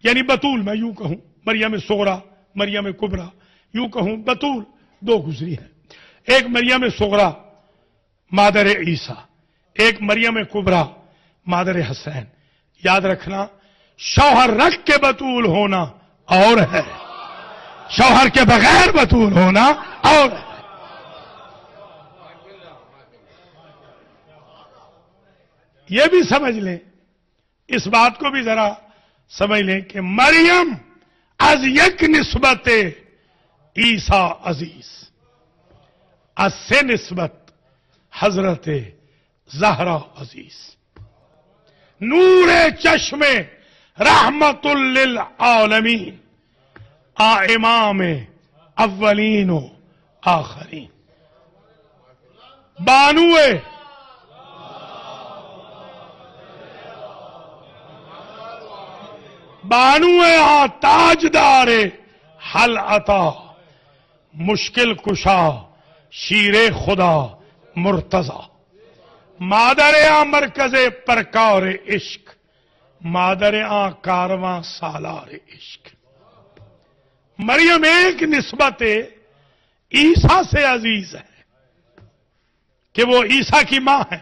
S1: یعنی بطول، میں یوں کہوں مریم صغریٰ، مریم کبریٰ، یوں کہوں بطول 2 گزری ہیں. ایک مریم صغریٰ مادر عیسیٰ، ایک مریم کبریٰ مادر حسین. یاد رکھنا، شوہر رکھ کے بطول ہونا اور ہے، شوہر کے بغیر بطول ہونا اور ہے. یہ بھی سمجھ لیں، اس بات کو بھی ذرا سمجھ لیں کہ مریم از یک نسبت عیسیٰ عزیز، از سے نسبت حضرت زہرا عزیز. نور چشم رحمت للعالمین، امام اولین و آخرین. بانوے تاجدار حل عطا، مشکل کشا شیر خدا مرتضی. مادر مرکز پرکار عشق، مادر کارواں سالار عشق. مریم ایک نسبت عیسیٰ سے عزیز ہے کہ وہ عیسیٰ کی ماں ہے.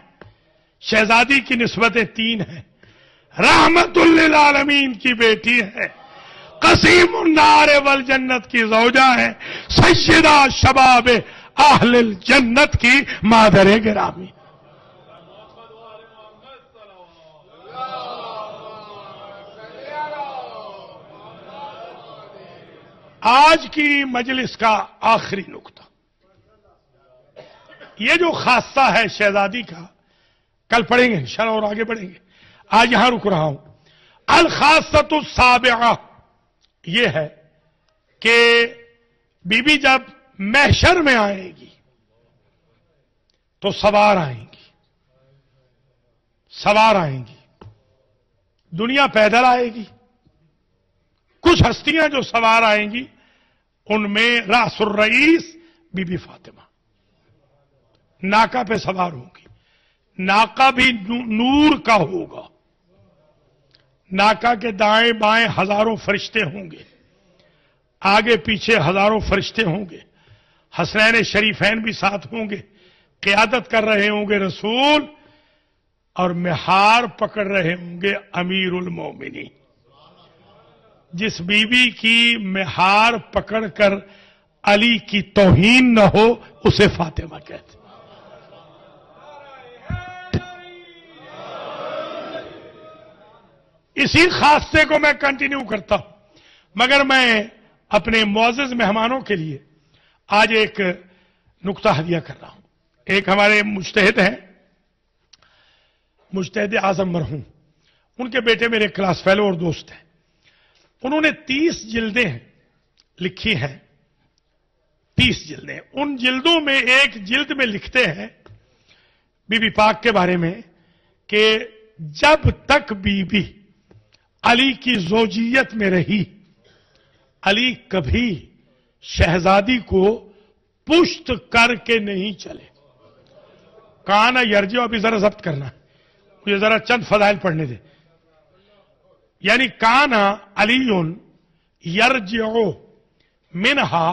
S1: شہزادی کی نسبتیں 3 ہیں. رحمت للعالمین کی بیٹی ہے، قسیم النار والجنت کی زوجہ ہے، سیدہ شباب اہل الجنت کی مادر گرامی. آج کی مجلس کا آخری نقطہ، یہ جو خاصہ ہے شہزادی کا، کل پڑھیں گے انشاءاللہ اور آگے بڑھیں گے. آج یہاں رک رہا ہوں. الخاصۃ السابعہ یہ ہے کہ بی بی جب محشر میں آئے گی تو سوار آئیں گی، سوار آئیں گی. دنیا پیدل آئے گی. کچھ ہستیاں جو سوار آئیں گی ان میں راس الرئیس بی بی فاطمہ ناکا پہ سوار ہوں گی. ناکا بھی نور کا ہوگا. ناکا کے دائیں بائیں ہزاروں فرشتے ہوں گے، آگے پیچھے ہزاروں فرشتے ہوں گے. حسنین شریفین بھی ساتھ ہوں گے. قیادت کر رہے ہوں گے رسول، اور مہار پکڑ رہے ہوں گے امیر المومنین. جس بی بی کی مہار پکڑ کر علی کی توہین نہ ہو اسے فاطمہ کہتے. اسی خاصے کو میں کنٹینیو کرتا ہوں، مگر میں اپنے معزز مہمانوں کے لیے آج ایک نقطہ ہدیہ کر رہا ہوں. ایک ہمارے مجتہد ہیں، مجتہد اعظم مرحوم، ان کے بیٹے میرے کلاس فیلو اور دوست ہیں. انہوں نے 30 جلدیں لکھی ہیں. 30 جلدیں. ان جلدوں میں ایک جلد میں لکھتے ہیں بی بی پاک کے بارے میں کہ جب تک بی بی علی کی زوجیت میں رہی، علی کبھی شہزادی کو پشت کر کے نہیں چلے. کانا یرجو، ابھی ذرا ضبط کرنا ہے، مجھے ذرا چند فضائل پڑھنے دے. یعنی کانا علی یرجع منہا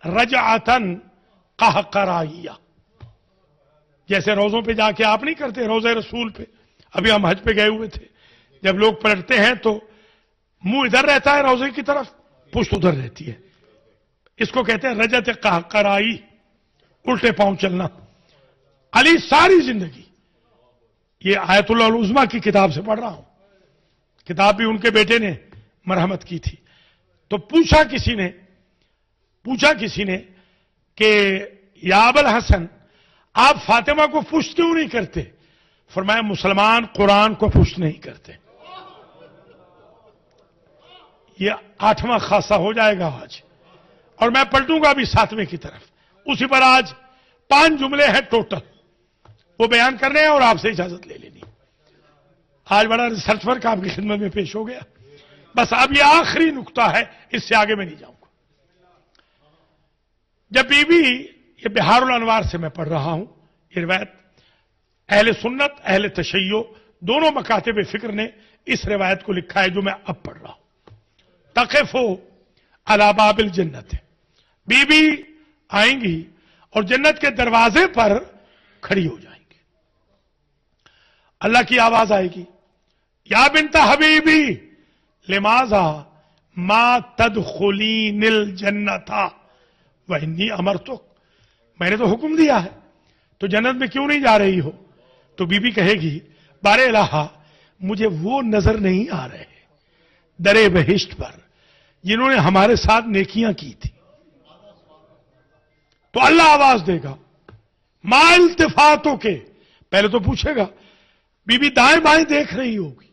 S1: رجعتن قہقرائیہ. جیسے روزوں پہ جا کے آپ نہیں کرتے، روزہ رسول پہ، ابھی ہم حج پہ گئے ہوئے تھے، جب لوگ پلٹتے ہیں تو منہ ادھر رہتا ہے روزے کی طرف، پشت ادھر رہتی ہے. اس کو کہتے ہیں رجعت قہقرائی، الٹے پاؤں چلنا. علی ساری زندگی، یہ آیت اللہ العظمیٰ کی کتاب سے پڑھ رہا ہوں، کتاب بھی ان کے بیٹے نے مرحمت کی تھی. تو پوچھا کسی نے کہ یا ابوالحسن، آپ فاطمہ کو پشت کیوں نہیں کرتے؟ فرمایا مسلمان قرآن کو پشت نہیں کرتے. یہ 8واں خاصہ ہو جائے گا آج، اور میں پلٹوں گا ابھی 7ویں کی طرف. اسی پر آج 5 جملے ہیں ٹوٹل، وہ بیان کرنے ہیں اور آپ سے اجازت لے لینی. آج بڑا ریسرچ ورک آپ کی خدمت میں پیش ہو گیا. بس اب یہ آخری نقطہ ہے، اس سے آگے میں نہیں جاؤں گا. جب بی بی، یہ بہار الانوار سے میں پڑھ رہا ہوں، یہ روایت اہل سنت اہل تشیع دونوں مکاتب فکر نے اس روایت کو لکھا ہے جو میں اب پڑھ رہا ہوں. تقف علی باب الجنت، بی بی آئیں گی اور جنت کے دروازے پر کھڑی ہو جائیں گی. اللہ کی آواز آئے گی، یا بنت حبیبی لماذا ما تدخلین الجنت وانی امرتک، میں نے تو حکم دیا ہے، تو جنت میں کیوں نہیں جا رہی ہو؟ تو بی بی کہے گی بار الہ، مجھے وہ نظر نہیں آ رہے درے بہشت پر جنہوں نے ہمارے ساتھ نیکیاں کی تھی. تو اللہ آواز دے گا ما التفاتوں کے، پہلے تو پوچھے گا، بی بی دائیں بائیں دیکھ رہی ہوگی،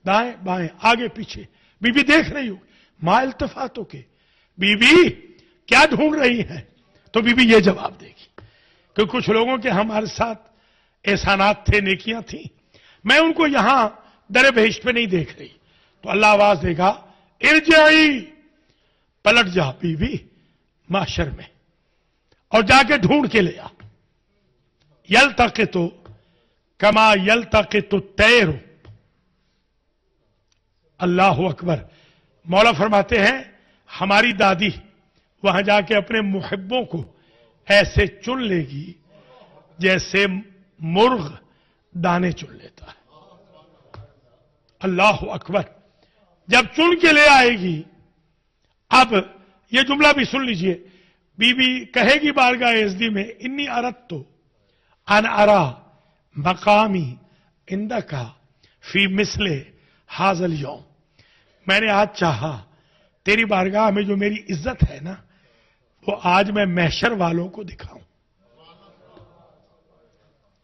S1: دائیں بائیں آگے پیچھے بی بی دیکھ رہی ہوگی. ما التفاتوں کے، بی بی کیا ڈھونڈ رہی ہے؟ تو بی بی یہ جواب دے گی کہ کچھ لوگوں کے ہمارے ساتھ احسانات تھے، نیکیاں تھیں، میں ان کو یہاں در بہشت پہ نہیں دیکھ رہی. تو اللہ آواز دے گا ارجعی، پلٹ جا بی بی محشر میں اور جا کے ڈھونڈ کے لے آ. یلتقط کما یلتقط الطیر. اللہ اکبر. مولا فرماتے ہیں ہماری دادی وہاں جا کے اپنے محبوں کو ایسے چن لے گی جیسے مرغ دانے چن لیتا ہے. اللہ اکبر. جب چن کے لے آئے گی، اب یہ جملہ بھی سن لیجئے، بی بی کہے گی بارگاہ عزدی میں انی اردت ان ارا مقامی عندک فی مثل ھذا الیوم. میں نے آج چاہا تیری بارگاہ میں جو میری عزت ہے نا، وہ آج میں محشر والوں کو دکھاؤں.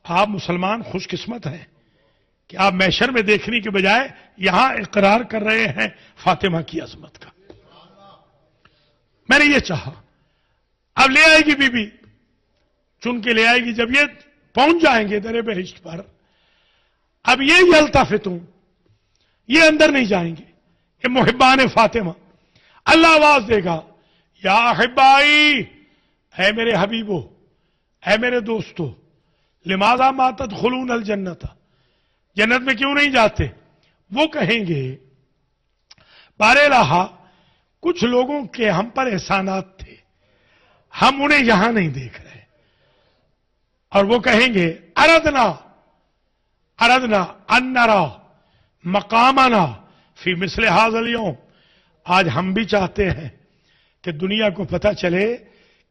S1: آپ مسلمان خوش قسمت ہیں کہ آپ محشر میں دیکھنے کے بجائے یہاں اقرار کر رہے ہیں فاطمہ کی عظمت کا. میں نے یہ چاہا. اب لے آئے گی بی بی، چن کے لے آئے گی. جب یہ پہنچ جائیں گے در بہشت پر، اب یہ یلتفتون، یہ اندر نہیں جائیں گے، یہ محبان فاطمہ. اللہ آواز دے گا یا احبائی، اے میرے حبیبو، اے میرے دوستو، لماذا ما تدخلون الجنت، جنت میں کیوں نہیں جاتے؟ وہ کہیں گے بارے الہ، کچھ لوگوں کے ہم پر احسانات تھے، ہم انہیں یہاں نہیں دیکھ رہے. اور وہ کہیں گے اردنا ان نرا مقامنا فی مثل ھذا الیوم. آج ہم بھی چاہتے ہیں کہ دنیا کو پتہ چلے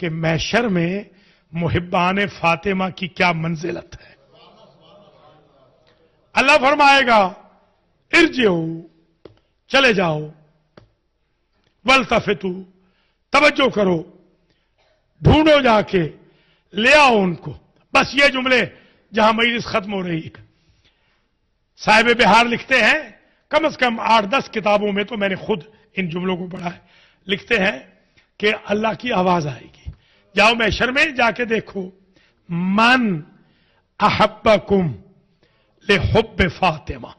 S1: کہ محشر میں محبان فاطمہ کی کیا منزلت ہے. اللہ فرمائے گا ارجعوا، چلے جاؤ، والتفتوا، توجہ کرو، ڈھونڈو جا کے، لے آؤ ان کو. بس یہ جملے جہاں مجلس ختم ہو رہی ہے. صاحب بہار لکھتے ہیں، کم از کم 8-10 کتابوں میں تو میں نے خود ان جملوں کو پڑھا ہے، لکھتے ہیں کہ اللہ کی آواز آئے گی، جاؤ محشر میں جا کے دیکھو، من احبکم لحب فاطمہ.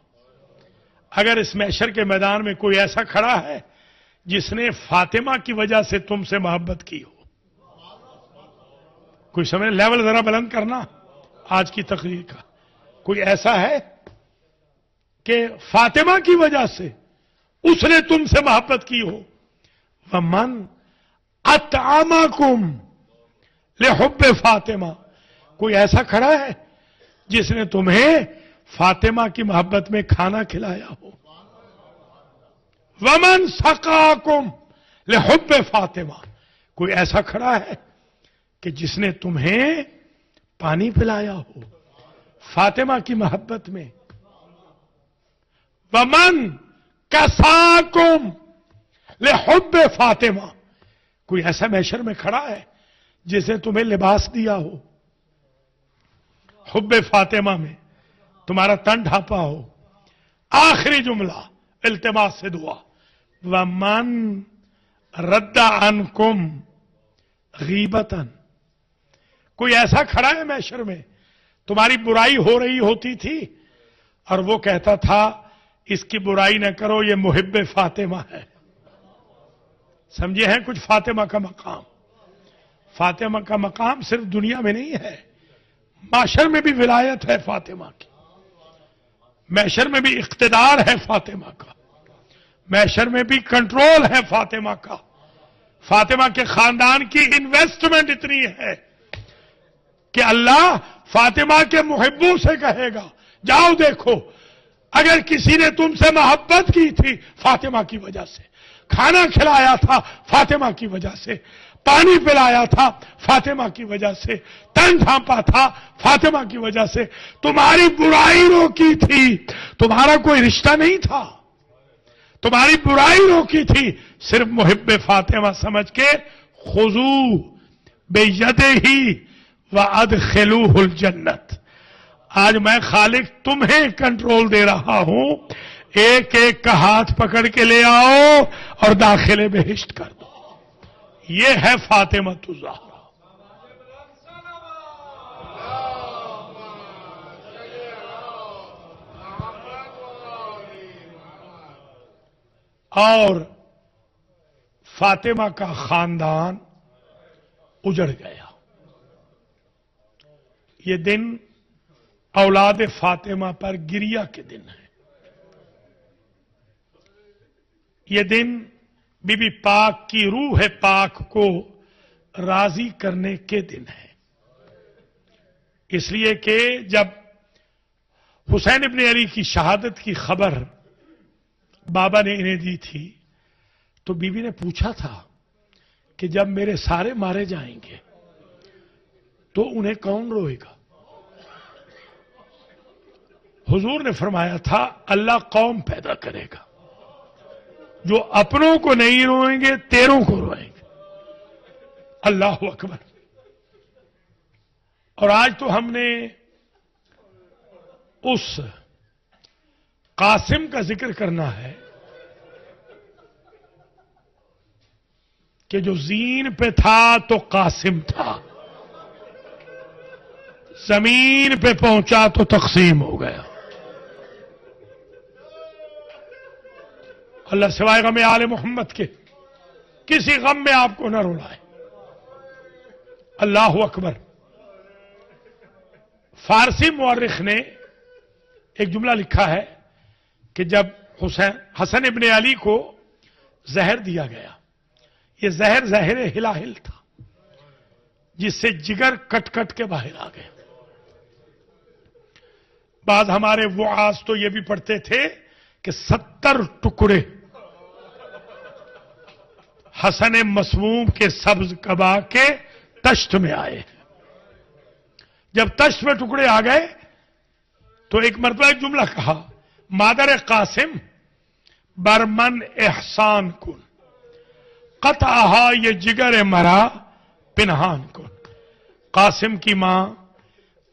S1: اگر اس محشر کے میدان میں کوئی ایسا کھڑا ہے جس نے فاطمہ کی وجہ سے تم سے محبت کی ہو، کوئی سمجھ، لیول ذرا بلند کرنا آج کی تقریر کا. کوئی ایسا ہے کہ فاطمہ کی وجہ سے اس نے تم سے محبت کی ہو. وَمَنْ أَطْعَمَكُمْ لِحُبِّ فاطمہ. کوئی ایسا کھڑا ہے جس نے تمہیں فاطمہ کی محبت میں کھانا کھلایا ہو. وَمَنْ سَقَاكُمْ لِحُبِّ فاطمہ. کوئی ایسا کھڑا ہے کہ جس نے تمہیں پانی پلایا ہو فاطمہ کی محبت میں. وَمَنْ کَسَاكُمْ لِحُبِّ فاطمہ. کوئی ایسا محشر میں کھڑا ہے جس نے تمہیں لباس دیا ہو حب فاطمہ میں، تمہارا تن ڈھانپا ہو. آخری جملہ التماس سے دعا، وَمَنْ رَدَّ عَنْكُمْ غیبتاً. کوئی ایسا کھڑا ہے محشر میں، تمہاری برائی ہو رہی ہوتی تھی اور وہ کہتا تھا اس کی برائی نہ کرو، یہ محب فاطمہ ہے. سمجھے ہیں کچھ فاطمہ کا مقام؟ فاطمہ کا مقام صرف دنیا میں نہیں ہے، معاشر میں بھی ولایت ہے فاطمہ کی، معاشر میں بھی اقتدار ہے فاطمہ کا، معاشر میں بھی کنٹرول ہے فاطمہ کا. فاطمہ کے خاندان کی انویسٹمنٹ اتنی ہے کہ اللہ فاطمہ کے محبوں سے کہے گا جاؤ دیکھو، اگر کسی نے تم سے محبت کی تھی فاطمہ کی وجہ سے، کھانا کھلایا تھا فاطمہ کی وجہ سے، پانی پلایا تھا فاطمہ کی وجہ سے، تن ڈھانپا تھا فاطمہ کی وجہ سے، تمہاری برائی روکی تھی، تمہارا کوئی رشتہ نہیں تھا، تمہاری برائی روکی تھی صرف محب فاطمہ سمجھ کے. خذو بیدہ وادخلوہ الجنت. آج میں خالق تمہیں کنٹرول دے رہا ہوں، ایک ایک کا ہاتھ پکڑ کے لے آؤ اور داخل بہشت کر دو. یہ ہے فاطمہ الزہرا. اور فاطمہ کا خاندان اجڑ گیا. یہ دن اولاد فاطمہ پر گریہ کے دن ہے. یہ دن بی بی پاک کی روح پاک کو راضی کرنے کے دن ہے. اس لیے کہ جب حسین ابن علی کی شہادت کی خبر بابا نے انہیں دی تھی تو بی بی نے پوچھا تھا کہ جب میرے سارے مارے جائیں گے تو انہیں کون روئے گا؟ حضور نے فرمایا تھا اللہ قوم پیدا کرے گا جو اپنوں کو نہیں روئیں گے تیروں کو روئیں گے. اللہ اکبر. اور آج تو ہم نے اس قاسم کا ذکر کرنا ہے کہ جو زین پہ تھا تو قاسم تھا، زمین پہ پہنچا تو تقسیم ہو گیا. اللہ سوائے غم آل محمد کے کسی غم میں آپ کو نہ رلائے. اللہ اکبر. فارسی مورخ نے ایک جملہ لکھا ہے کہ جب حسن ابن علی کو زہر دیا گیا، یہ زہر زہر ہلاہل تھا جس سے جگر کٹ کٹ کے باہر آ گئے. بعض ہمارے وعاظ تو یہ بھی پڑھتے تھے کہ 70 ٹکڑے حسن مسموم کے سبز کبا کے تشت میں آئے. جب تشت میں ٹکڑے آ گئے تو ایک مرتبہ ایک جملہ کہا، مادر قاسم برمن احسان کن قطعہا یہ جگر مرا پنہان کن. قاسم کی ماں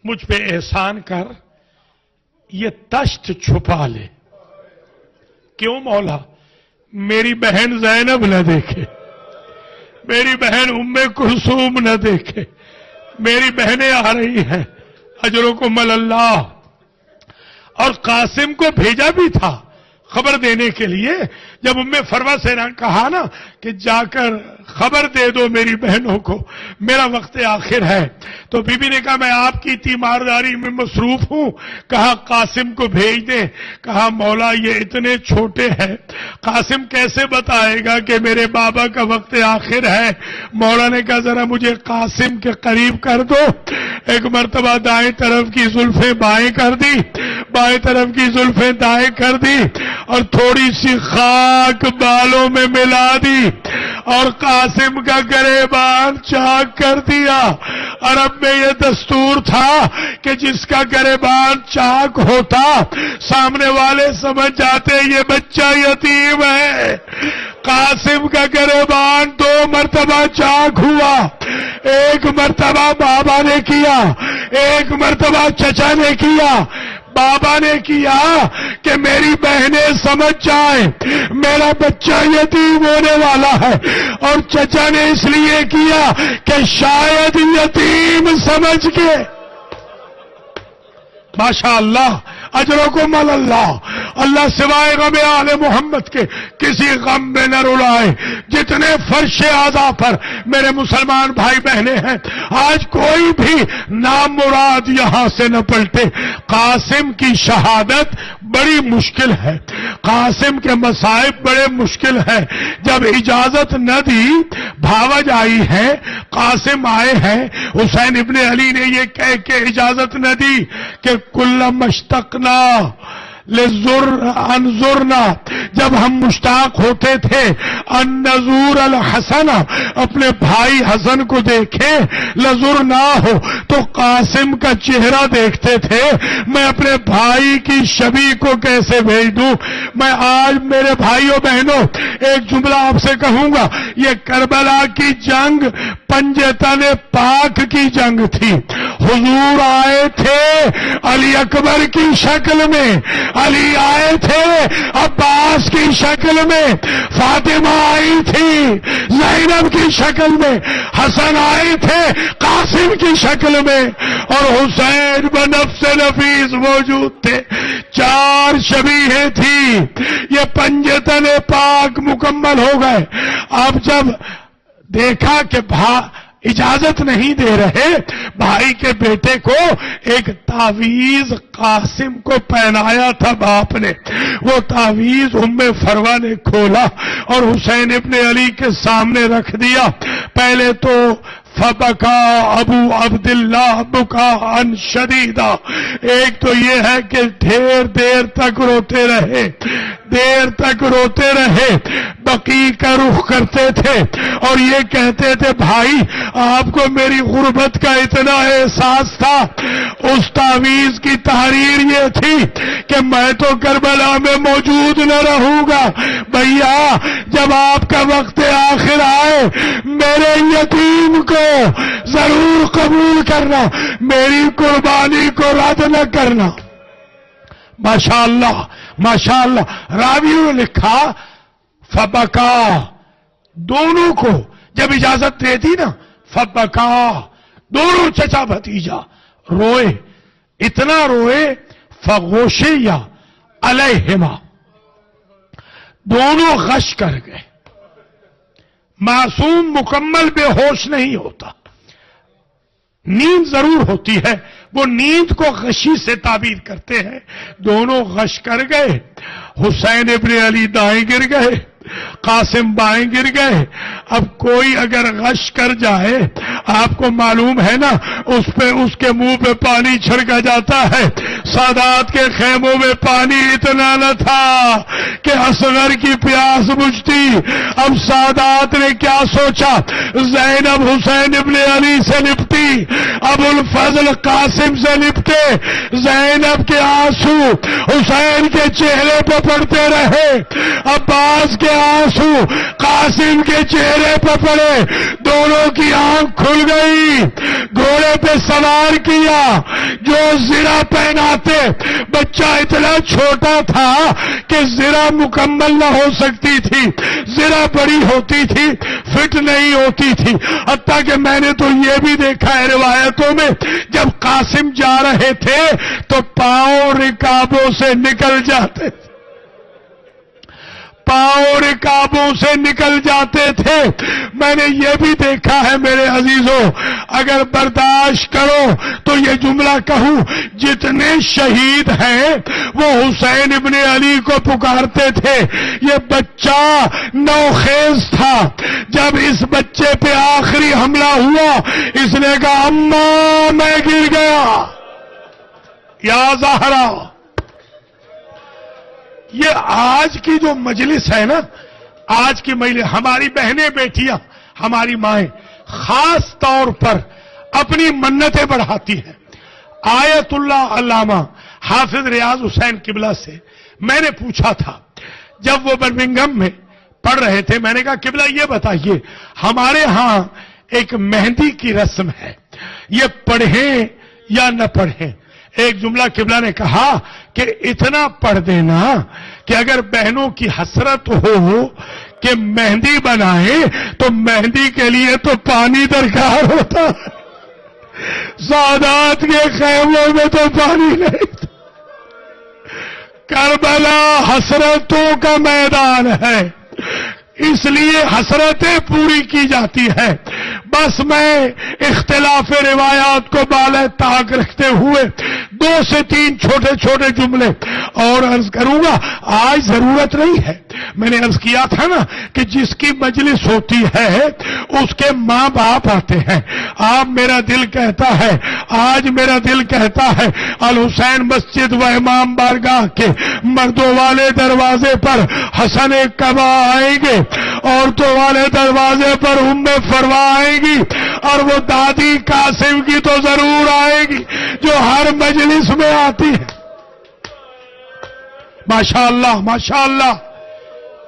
S1: مجھ پہ احسان کر، یہ تشت چھپا لے. کیوں مولا؟ میری بہن زینب نہ دیکھے، میری بہن ام کلثوم نہ دیکھے، میری بہنیں آ رہی ہیں. اجرکم اللہ. اور قاسم کو بھیجا بھی تھا خبر دینے کے لیے. جب ام فروہ سے کہا نا کہ جا کر خبر دے دو میری بہنوں کو میرا وقت آخر ہے، تو بی بی نے کہا میں آپ کی تیمارداری میں مصروف ہوں. کہا قاسم کو بھیج دیں. کہا مولا یہ اتنے چھوٹے ہیں، قاسم کیسے بتائے گا کہ میرے بابا کا وقت آخر ہے؟ مولا نے کہا ذرا مجھے قاسم کے قریب کر دو. ایک مرتبہ دائیں طرف کی زلفیں بائیں کر دی، بائیں طرف کی زلفیں دائیں کر دی اور تھوڑی سی خاک بالوں میں ملا دی اور قاسم کا گریبان چاک کر دیا. عرب میں یہ دستور تھا کہ جس کا گریبان چاک ہوتا سامنے والے سمجھ جاتے یہ بچہ یتیم ہے. قاسم کا گریبان 2 مرتبہ چاک ہوا. ایک مرتبہ بابا نے کیا، ایک مرتبہ چچا نے کیا. بابا نے کیا کہ میری بہنیں سمجھ جائیں میرا بچہ یتیم ہونے والا ہے، اور چچا نے اس لیے کیا کہ شاید یتیم سمجھ کے. ماشاءاللہ اجرکم اللہ. اللہ سوائے غم آل محمد کے کسی غم میں نہ رلائے. جتنے فرش اعضاء پر میرے مسلمان بھائی بہنیں ہیں آج کوئی بھی نام مراد یہاں سے نہ پلٹے. قاسم کی شہادت بڑی مشکل ہے، قاسم کے مصائب بڑے مشکل ہے. جب اجازت نہ دی، بھاوج آئی ہے، قاسم آئے ہیں، حسین ابن علی نے یہ کہہ کے اجازت نہ دی کہ کل مشتقنا انظرنا، جب ہم مشتاق ہوتے تھے ان نزور الحسن، اپنے بھائی حسن کو دیکھیں، لزرنا ہو تو قاسم کا چہرہ دیکھتے تھے. میں اپنے بھائی کی شبیہ کو کیسے بھیج دوں؟ میں آج میرے بھائیوں بہنوں ایک جملہ آپ سے کہوں گا. یہ کربلا کی جنگ پنجتن پاک کی جنگ تھی. حضور آئے تھے علی اکبر کی شکل میں، علی آئے تھے عباس عباس کی شکل میں فاطمہ آئی تھی، زینب کی شکل میں حسن آئے تھے، قاسم کی شکل میں، اور حسین بنفس نفیس موجود تھے۔ 4 شبیہیں تھی، یہ پنجتن پاک مکمل ہو گئے۔ اب جب دیکھا کہ اجازت نہیں دے رہے، بھائی کے بیٹے کو ایک تعویذ قاسم کو پہنایا تھا باپ نے، وہ تعویذ ام فروہ نے کھولا اور حسین ابن علی کے سامنے رکھ دیا۔ پہلے تو فبکا ابو عبداللہ بکا شدیدا، ایک تو یہ ہے کہ دیر تک روتے رہے، دیر تک روتے رہے، بقیع کا رخ کرتے تھے اور یہ کہتے تھے بھائی آپ کو میری غربت کا اتنا احساس تھا۔ اس تعویذ کی تحریر یہ تھی کہ میں تو کربلا میں موجود نہ رہوں گا، بھیا جب آپ کا وقت آخر آئے میرے یتیم کو ضرور قبول کرنا، میری قربانی کو رد نہ کرنا۔ ماشاءاللہ ماشاءاللہ، راویوں نے لکھا فبکا، دونوں کو جب اجازت دے دی نا، فبکا، دونوں چچا بھتیجا روئے، اتنا روئے فغوشیا علیہما، دونوں غش کر گئے۔ معصوم مکمل بے ہوش نہیں ہوتا، نیند ضرور ہوتی ہے، وہ نیند کو غشی سے تعبیر کرتے ہیں۔ دونوں غش کر گئے، حسین ابن علی دائیں گر گئے، قاسم بائیں گر گئے۔ اب کوئی اگر غش کر جائے، آپ کو معلوم ہے نا، اس کے منہ پہ پانی چھڑکا جاتا ہے۔ سادات کے خیموں میں پانی اتنا نہ تھا کہ اصغر کی پیاس بجھتی۔ اب سادات نے کیا سوچا، زینب حسین ابن علی سے نپٹی، ابو الفضل قاسم سے نپٹے، زینب کے آنسو حسین کے چہرے پہ پڑتے رہے، عباس کے آنسو قاسم کے چہرے پہ پڑے، دونوں کی آنکھ کھل گئی۔ گھوڑے پہ سوار کیا، جو زرہ پہناتے، بچہ اتنا چھوٹا تھا کہ زرہ مکمل نہ ہو سکتی تھی، زرہ بڑی ہوتی تھی، فٹ نہیں ہوتی تھی۔ حتیٰ کہ میں نے تو یہ بھی دیکھا ہے روایتوں میں، جب قاسم جا رہے تھے تو پاؤں رکابوں سے نکل جاتے تھے، پاؤں رکابوں سے نکل جاتے تھے۔ میں نے یہ بھی دیکھا ہے میرے عزیزوں، اگر برداشت کرو تو یہ جملہ کہوں، جتنے شہید ہیں وہ حسین ابن علی کو پکارتے تھے۔ یہ بچہ نوخیز تھا، جب اس بچے پہ آخری حملہ ہوا اس نے کہا اماں میں گر گیا یا زہرا۔ یہ آج کی جو مجلس ہے نا، آج کی مجلس، ہماری بہنیں بیٹیاں، ہماری مائیں خاص طور پر اپنی منتیں بڑھاتی ہیں۔ آیت اللہ علامہ حافظ ریاض حسین قبلہ سے میں نے پوچھا تھا، جب وہ برمنگھم میں پڑھ رہے تھے، میں نے کہا قبلہ یہ بتائیے ہمارے ہاں ایک مہندی کی رسم ہے، یہ پڑھیں یا نہ پڑھیں؟ ایک جملہ قبلہ نے کہا کہ اتنا پڑھ دینا کہ اگر بہنوں کی حسرت ہو کہ مہندی بنائیں تو مہندی کے لیے تو پانی درکار ہوتا ہے، سادات کے خیموں میں تو پانی نہیں تھا۔ کربلا حسرتوں کا میدان ہے، اس لیے حسرتیں پوری کی جاتی ہے۔ بس میں اختلاف روایات کو بالائے طاق رکھتے ہوئے 2 سے 3 چھوٹے چھوٹے جملے اور عرض کروں گا۔ آج ضرورت نہیں ہے، میں نے عرض کیا تھا نا کہ جس کی مجلس ہوتی ہے اس کے ماں باپ آتے ہیں۔ آپ میرا دل کہتا ہے، آج میرا دل کہتا ہے، الحسین مسجد و امام بارگاہ کے مردوں والے دروازے پر حسن کعبہ آئیں گے، عورتوں والے دروازے پر ام فروہ آئیں گی، اور وہ دادی قاسم کی تو ضرور آئے گی جو ہر مجلس میں آتی ہے۔ ماشاءاللہ ماشاءاللہ،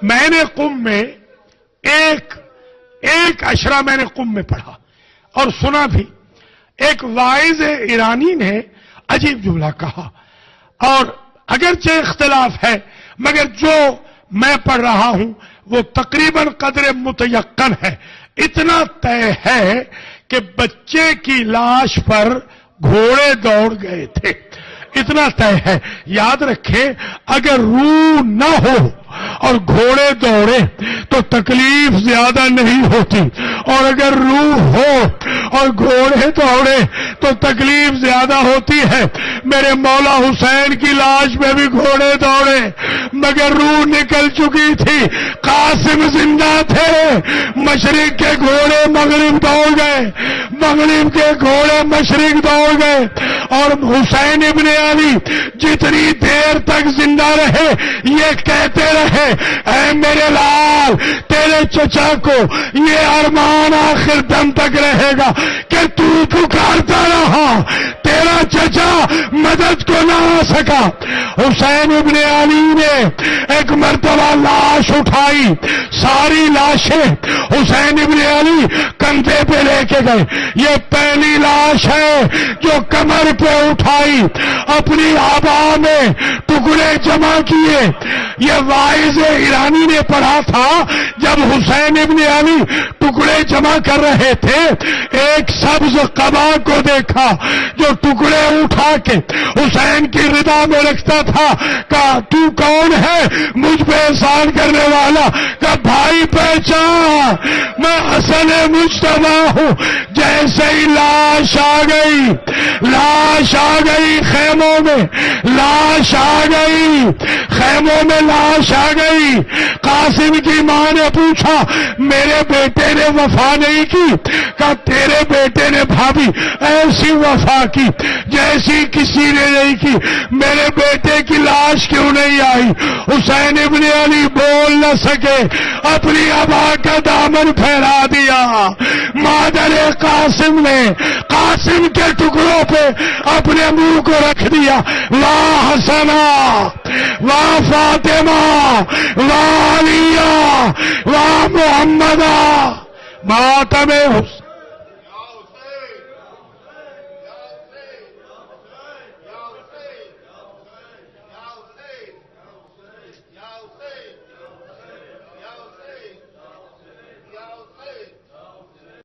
S1: میں نے قم میں ایک اشرا میں نے قم میں پڑھا اور سنا بھی۔ ایک واعظ ایرانی نے عجیب جملہ کہا، اور اگرچہ اختلاف ہے مگر جو میں پڑھ رہا ہوں وہ تقریباً قدر متیقن ہے، اتنا طے ہے کہ بچے کی لاش پر گھوڑے دوڑ گئے تھے، اتنا طے ہے۔ یاد رکھیں اگر روح نہ ہو اور گھوڑے دوڑے تو تکلیف زیادہ نہیں ہوتی، اور اگر روح ہو اور گھوڑے دوڑے تو تکلیف زیادہ ہوتی ہے۔ میرے مولا حسین کی لاش میں بھی گھوڑے دوڑے مگر روح نکل چکی تھی، قاسم زندہ تھے، مشرق کے گھوڑے مغرب دوڑ گئے، مغرب کے گھوڑے مشرق دوڑ گئے، اور حسین ابن علی جتنی دیر تک زندہ رہے یہ کہتے رہے اے میرے لال تیرے چچا کو یہ ارمان آخر دم تک رہے گا کہ تو پکارتا رہا، تیرا چچا مدد کو نہ آ سکا۔ حسین ابن علی نے ایک مرتبہ لاش اٹھائی، ساری لاشیں حسین ابن علی کندھے پہ لے کے گئے، یہ پہلی لاش ہے جو کمر پہ اٹھائی، اپنی آبا میں ٹکڑے جمع کیے۔ یہ واعظ ایرانی نے پڑھا تھا جب حسین ابن علی ٹکڑے جمع کر رہے تھے، ایک سبز قبا کو دیکھا جو ٹکڑے اٹھا کے حسین کی ردا میں رکھتا تھا، کہا تو کون ہے مجھ پہ احسان کرنے والا؟ کہا بھائی پہچان میں حسن مجتبی ہوں۔ جیسے ہی لاش آ گئی، لاش آ گئی خیموں میں، لاش آ گئی خیموں میں، لاش آ گئی۔ قاسم کی ماں نے پوچھا میرے بیٹے نے وفا نہیں کی؟ کہا تیرے بیٹے نے بھابھی ایسی وفا کی جیسی کسی نے نہیں کی، میرے بیٹے کی لاش کیوں نہیں آئی؟ حسین ابن علی بول نہ سکے، اپنی ابا کا دامن پھیلا دیا۔ مادر قاسم نے قاسم کے ٹکڑوں پہ اپنے منہ کو رکھ دیا، واہ حسنا واہ فاطمہ واہ علیہ واہ محمدہ، ماتم حسین۔